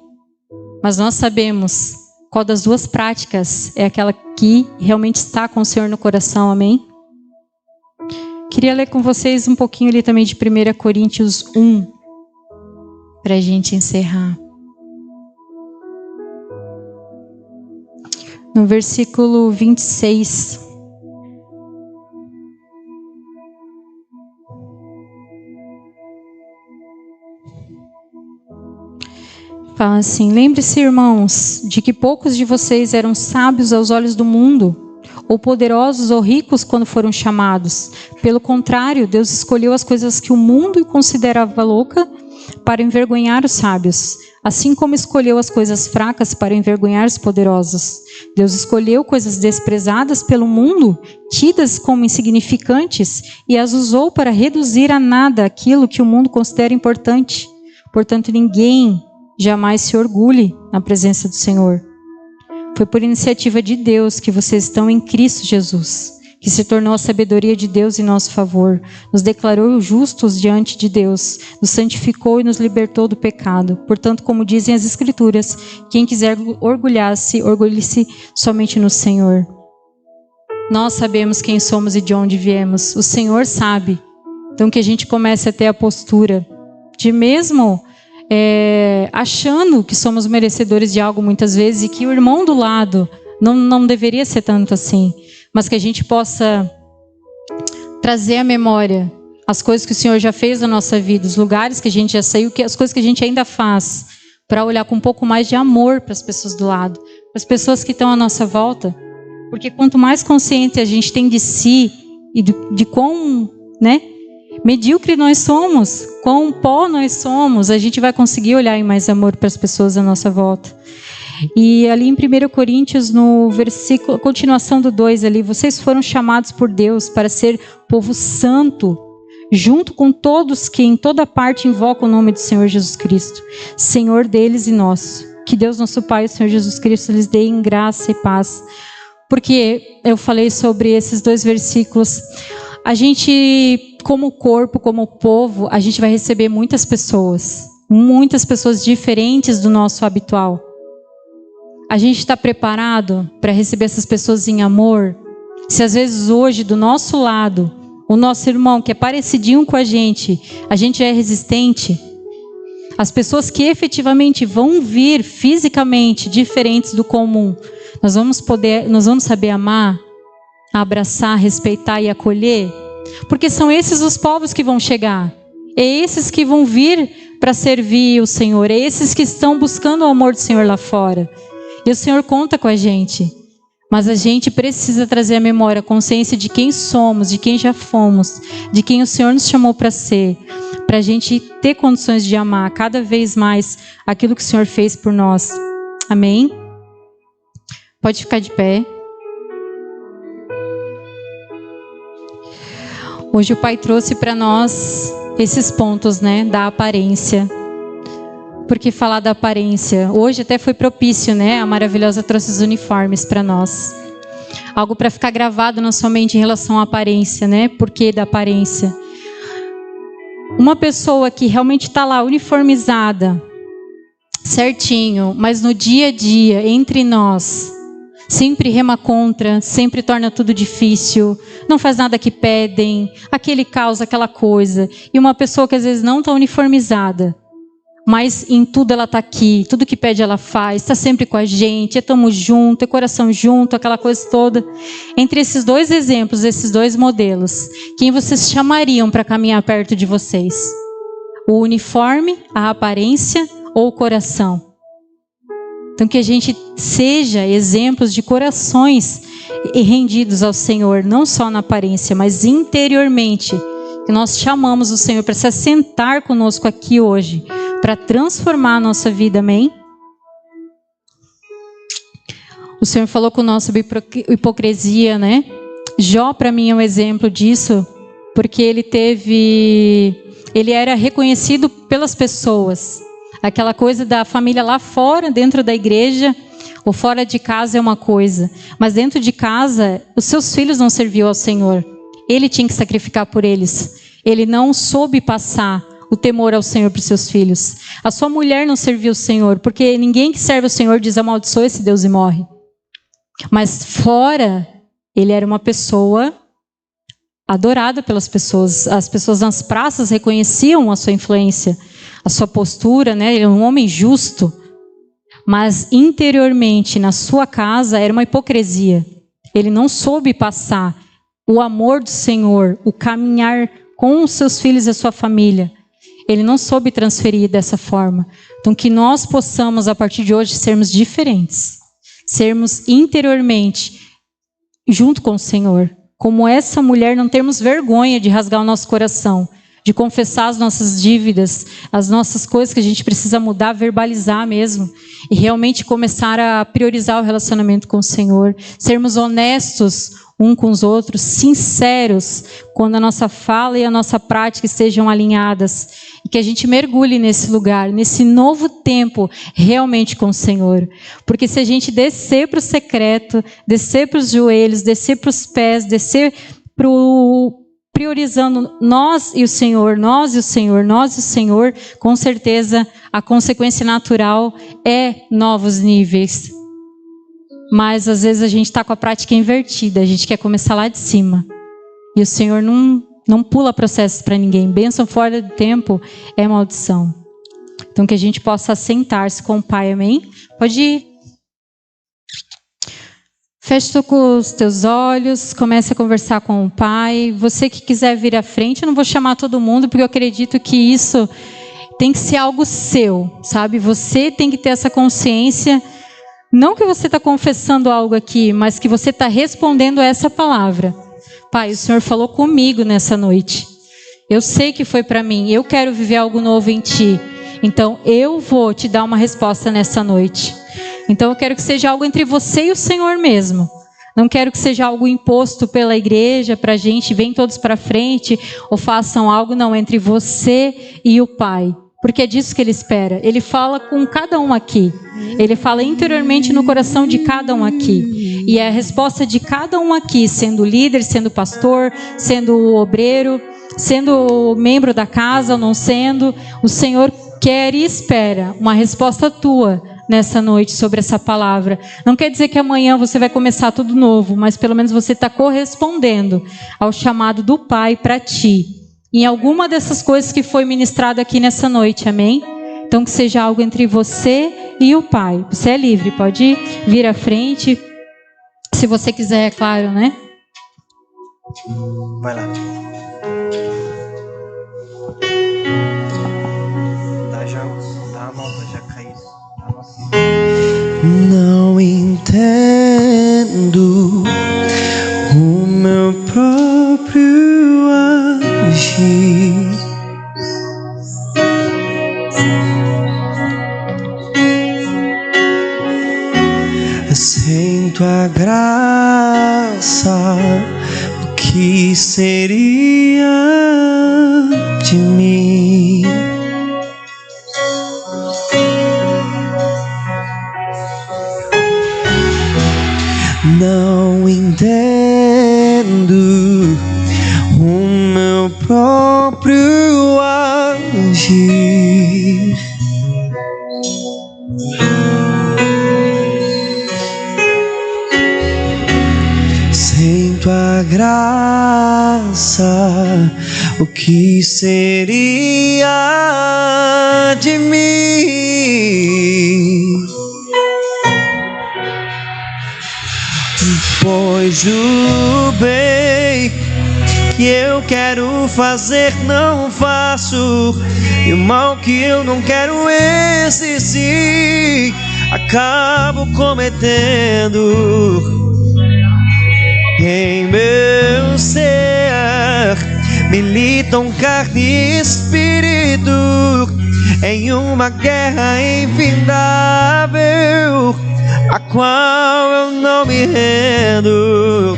Mas nós sabemos qual das duas práticas é aquela que realmente está com o Senhor no coração, amém? Queria ler com vocês um pouquinho ali também de 1 Coríntios 1, para a gente encerrar. No versículo 26. Fala assim: lembre-se, irmãos, de que poucos de vocês eram sábios aos olhos do mundo, ou poderosos ou ricos quando foram chamados. Pelo contrário, Deus escolheu as coisas que o mundo considerava louca para envergonhar os sábios, assim como escolheu as coisas fracas para envergonhar os poderosos. Deus escolheu coisas desprezadas pelo mundo, tidas como insignificantes, e as usou para reduzir a nada aquilo que o mundo considera importante. Portanto, ninguém jamais se orgulhe na presença do Senhor. Foi por iniciativa de Deus que vocês estão em Cristo Jesus, que se tornou a sabedoria de Deus em nosso favor, nos declarou justos diante de Deus, nos santificou e nos libertou do pecado. Portanto, como dizem as Escrituras, quem quiser orgulhar-se, orgulhe-se somente no Senhor. Nós sabemos quem somos e de onde viemos. O Senhor sabe. Então que a gente comece a ter a postura de mesmo achando que somos merecedores de algo muitas vezes e que o irmão do lado não deveria ser tanto assim, mas que a gente possa trazer à memória as coisas que o Senhor já fez na nossa vida, os lugares que a gente já saiu, as coisas que a gente ainda faz, para olhar com um pouco mais de amor para as pessoas do lado, para as pessoas que estão à nossa volta, porque quanto mais consciente a gente tem de si e de quão, medíocre nós somos, quão pó nós somos, a gente vai conseguir olhar em mais amor para as pessoas à nossa volta. E ali em 1 Coríntios, no versículo, continuação do 2 ali, vocês foram chamados por Deus para ser povo santo, junto com todos que em toda parte invocam o nome do Senhor Jesus Cristo, Senhor deles e nosso. Que Deus nosso Pai e o Senhor Jesus Cristo lhes dê em graça e paz. Porque eu falei sobre esses dois versículos. A gente, como corpo, como povo, a gente vai receber muitas pessoas diferentes do nosso habitual. A gente está preparado para receber essas pessoas em amor? Se às vezes hoje, do nosso lado, o nosso irmão que é parecidinho com a gente já é resistente, as pessoas que efetivamente vão vir fisicamente diferentes do comum, nós vamos saber amar, abraçar, respeitar e acolher? Porque são esses os povos que vão chegar. É esses que vão vir para servir o Senhor. É esses que estão buscando o amor do Senhor lá fora. E o Senhor conta com a gente. Mas a gente precisa trazer à memória a consciência de quem somos, de quem já fomos, de quem o Senhor nos chamou para ser. Para a gente ter condições de amar cada vez mais aquilo que o Senhor fez por nós. Amém? Pode ficar de pé. Hoje o Pai trouxe para nós esses pontos, da aparência. Porque falar da aparência, hoje até foi propício, a Maravilhosa trouxe os uniformes para nós. Algo para ficar gravado na sua mente em relação à aparência, Por que da aparência? Uma pessoa que realmente está lá uniformizada, certinho, mas no dia a dia, entre nós, sempre rema contra, sempre torna tudo difícil, não faz nada que pedem, aquele caos, aquela coisa. E uma pessoa que às vezes não está uniformizada, mas em tudo ela está aqui, tudo que pede ela faz, está sempre com a gente, estamos juntos, é coração junto, aquela coisa toda. Entre esses dois exemplos, esses dois modelos, quem vocês chamariam para caminhar perto de vocês? O uniforme, a aparência ou o coração? Então que a gente seja exemplos de corações rendidos ao Senhor, não só na aparência, mas interiormente. Que nós chamamos o Senhor para se assentar conosco aqui hoje, para transformar a nossa vida, amém? O Senhor falou conosco sobre hipocrisia, né? Jó, para mim, é um exemplo disso, porque ele era reconhecido pelas pessoas. Aquela coisa da família lá fora, dentro da igreja, ou fora de casa é uma coisa, mas dentro de casa, os seus filhos não serviam ao Senhor. Ele tinha que sacrificar por eles. Ele não soube passar o temor ao Senhor para os seus filhos. A sua mulher não serviu o Senhor, porque ninguém que serve o Senhor diz amaldiçoa esse Deus e morre. Mas fora, ele era uma pessoa adorada pelas pessoas. As pessoas nas praças reconheciam a sua influência, a sua postura, né? Ele era um homem justo. Mas interiormente, na sua casa, era uma hipocrisia. Ele não soube passar o amor do Senhor, o caminhar com os seus filhos e a sua família. Ele não soube transferir dessa forma. Então, que nós possamos, a partir de hoje, sermos diferentes. Sermos interiormente, junto com o Senhor. Como essa mulher, não termos vergonha de rasgar o nosso coração, de confessar as nossas dívidas, as nossas coisas que a gente precisa mudar, verbalizar mesmo, e realmente começar a priorizar o relacionamento com o Senhor, sermos honestos um com os outros, sinceros, quando a nossa fala e a nossa prática estejam alinhadas, e que a gente mergulhe nesse lugar, nesse novo tempo, realmente com o Senhor. Porque se a gente descer para o secreto, descer para os joelhos, descer para os pés, descer para o priorizando nós e o Senhor, nós e o Senhor, nós e o Senhor, com certeza a consequência natural é novos níveis. Mas às vezes a gente está com a prática invertida, a gente quer começar lá de cima. E o Senhor não pula processos para ninguém. Bênção fora do tempo é maldição. Então que a gente possa assentar-se com o Pai, amém? Pode ir. Feche os teus olhos, comece a conversar com o Pai. Você que quiser vir à frente, eu não vou chamar todo mundo, porque eu acredito que isso tem que ser algo seu, sabe? Você tem que ter essa consciência, não que você está confessando algo aqui, mas que você está respondendo a essa palavra. Pai, o Senhor falou comigo nessa noite. Eu sei que foi para mim, eu quero viver algo novo em Ti. Então eu vou te dar uma resposta nessa noite. Então eu quero que seja algo entre você e o Senhor mesmo. Não quero que seja algo imposto pela igreja para a gente, vem todos para frente ou façam algo, não, entre você e o Pai. Porque é disso que Ele espera. Ele fala com cada um aqui. Ele fala interiormente no coração de cada um aqui. E é a resposta de cada um aqui, sendo líder, sendo pastor, sendo obreiro, sendo membro da casa ou não sendo, o Senhor quer e espera uma resposta tua nessa noite sobre essa palavra. Não quer dizer que amanhã você vai começar tudo novo, mas pelo menos você está correspondendo ao chamado do Pai para ti, em alguma dessas coisas que foi ministrado aqui nessa noite, amém? Então que seja algo entre você e o Pai. Você é livre, pode vir à frente, se você quiser, é claro, né? Vai lá. Dá a volta, já caiu. Não entendo o meu próprio agir. Sinto a graça, o que seria de mim? Não entendo o meu próprio agir. Sinto a graça, o que seria de mim? Pois o bem que eu quero fazer não faço, e o mal que eu não quero esse sim acabo cometendo. Em meu ser militam carne e espírito em uma guerra infindável, a qual eu não me rendo,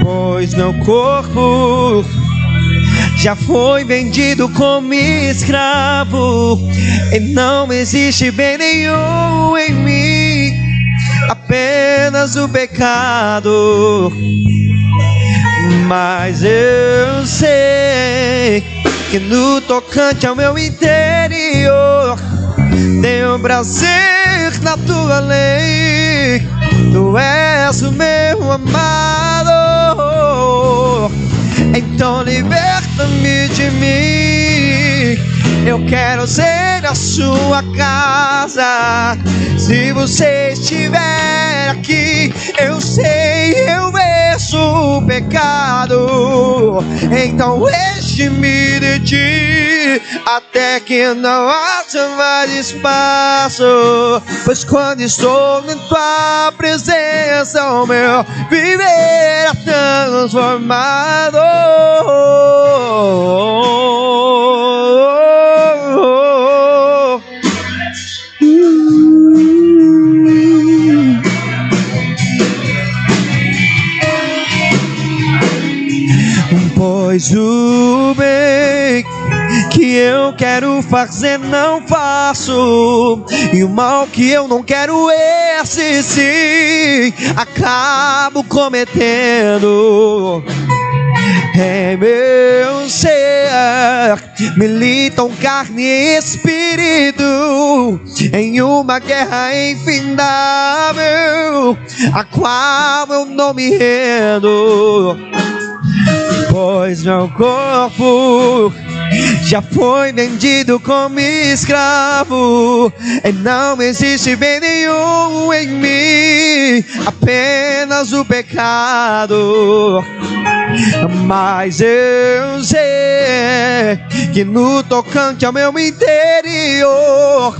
pois meu corpo já foi vendido como escravo, e não existe bem nenhum em mim, apenas o pecado. Mas eu sei que no tocante ao meu interior tenho prazer na tua lei. Tu és o meu amado, então liberta-me de mim. Eu quero ser a sua casa. Se você estiver aqui, eu sei, eu vejo o pecado. Então enche-me de ti, até que não haja mais espaço. Pois quando estou em tua presença, o meu viver é transformado. Pois o bem que eu quero fazer não faço, e o mal que eu não quero, esse sim acabo cometendo. Em meu ser militam carne e espírito em uma guerra infindável, a qual eu não me rendo, pois meu corpo já foi vendido como escravo, e não existe bem nenhum em mim, apenas o pecado. Mas eu sei que no tocante ao meu interior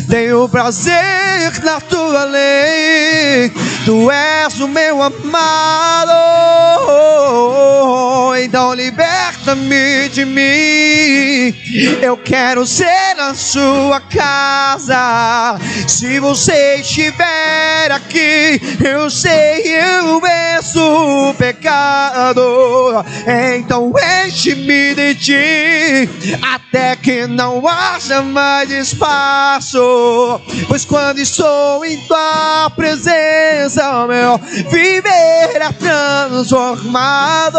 tenho prazer na tua lei. Tu és o meu amado, então liberta-me de mim. Eu quero ser a sua casa. Se você estiver aqui, eu sei, eu vejo o pecado. Então enche-me de ti, até que não haja mais espaço. Pois quando estou em tua presença, o meu viver é transformado.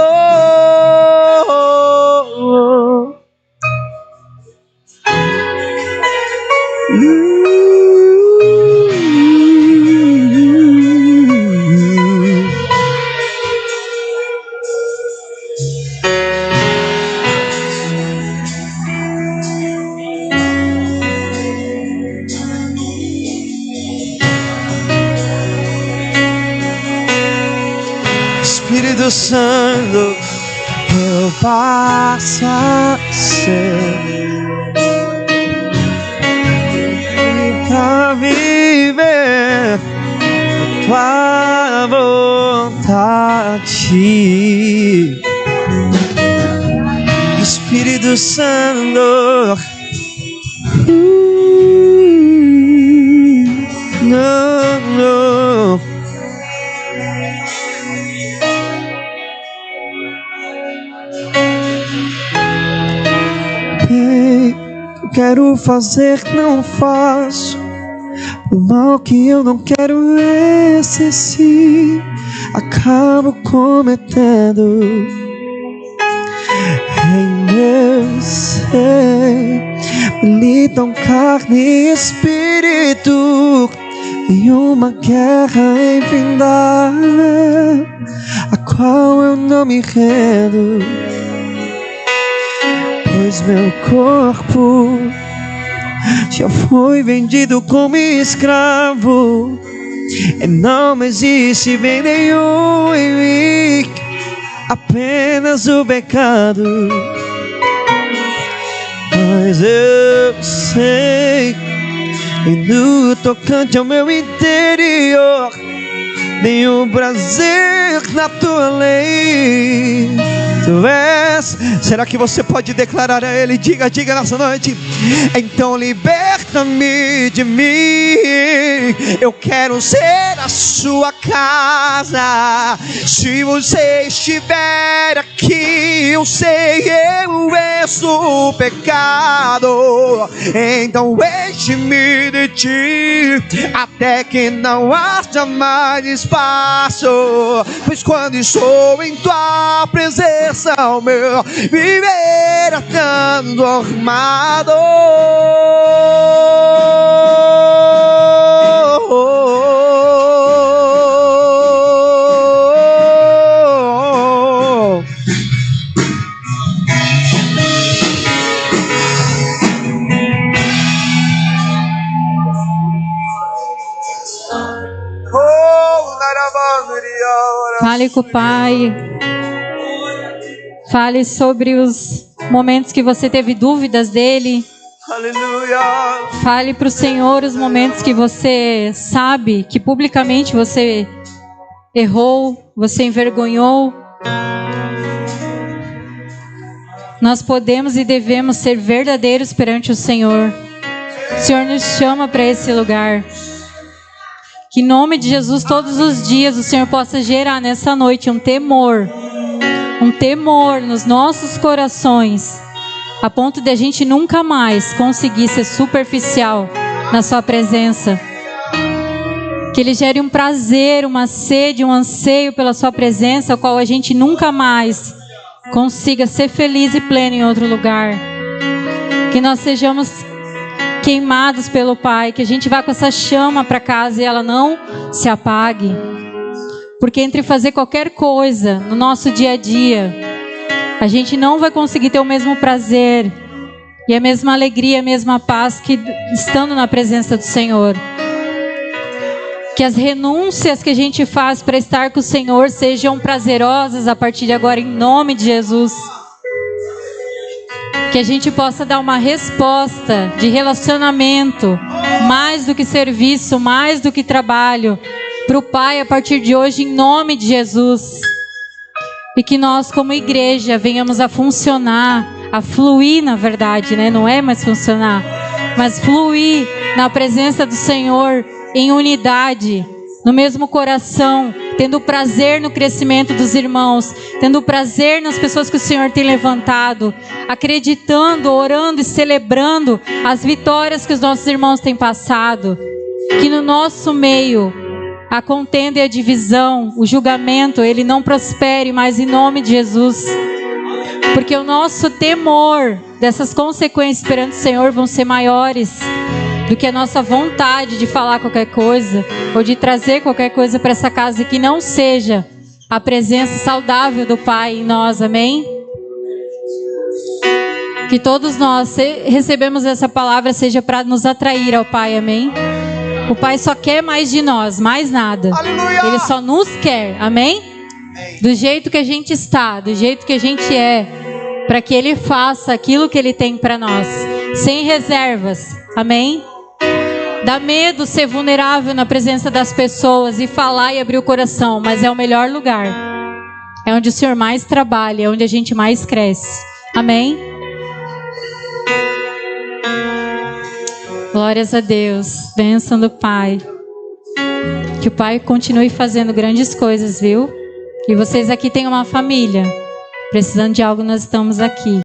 Espírito Santo, eu passo a ser pra viver a tua vontade. Espírito Santo, não. Quero fazer, não faço. O mal que eu não quero, esse sim acabo cometendo. Em meu ser militam carne e espírito em uma guerra infindável, a qual eu não me rendo, pois meu corpo já foi vendido como escravo, e não existe bem nenhum em mim, apenas o pecado. Mas eu sei e no tocante ao meu interior, tenho prazer na tua lei. Tu és. Será que você pode declarar a Ele? Diga nessa noite. Então liberta-me de mim. Eu quero ser a sua casa. Se você estiver aqui, eu sei eu sou o pecado. Então enche-me de ti, até que não haja mais espaço. Pois quando estou em tua presença, o meu viver é transformado. Fale com o Pai. Fale sobre os momentos que você teve dúvidas dele. Aleluia. Fale para o Senhor os momentos que você sabe que publicamente você errou, você envergonhou. Nós podemos e devemos ser verdadeiros perante o Senhor. O Senhor nos chama para esse lugar. Que em nome de Jesus, todos os dias, o Senhor possa gerar nessa noite um temor nos nossos corações, a ponto de a gente nunca mais conseguir ser superficial na sua presença. Que Ele gere um prazer, uma sede, um anseio pela sua presença, ao qual a gente nunca mais consiga ser feliz e pleno em outro lugar. Que nós sejamos queimados pelo Pai, que a gente vá com essa chama para casa e ela não se apague. Porque entre fazer qualquer coisa no nosso dia a dia, a gente não vai conseguir ter o mesmo prazer e a mesma alegria, a mesma paz que estando na presença do Senhor. Que as renúncias que a gente faz para estar com o Senhor sejam prazerosas a partir de agora, em nome de Jesus. Que a gente possa dar uma resposta de relacionamento, mais do que serviço, mais do que trabalho, para o Pai a partir de hoje, em nome de Jesus. E que nós, como igreja, venhamos a funcionar, a fluir, na verdade, né? Não é mais funcionar, mas fluir na presença do Senhor, em unidade, no mesmo coração, tendo prazer no crescimento dos irmãos, tendo prazer nas pessoas que o Senhor tem levantado, acreditando, orando e celebrando as vitórias que os nossos irmãos têm passado. Que no nosso meio a contenda e a divisão, o julgamento, ele não prospere mais em nome de Jesus. Porque o nosso temor dessas consequências perante o Senhor vão ser maiores do que a nossa vontade de falar qualquer coisa ou de trazer qualquer coisa para essa casa que não seja a presença saudável do Pai em nós, amém? Que todos nós recebemos essa palavra seja para nos atrair ao Pai, amém? O Pai só quer mais de nós, mais nada. Aleluia! Ele só nos quer, amém? Do jeito que a gente está, do jeito que a gente é, para que Ele faça aquilo que Ele tem para nós, sem reservas, amém? Dá medo ser vulnerável na presença das pessoas e falar e abrir o coração, mas é o melhor lugar. É onde o Senhor mais trabalha, é onde a gente mais cresce, amém? Glórias a Deus, bênção do Pai. Que o Pai continue fazendo grandes coisas, viu? E vocês aqui têm uma família. Precisando de algo, nós estamos aqui.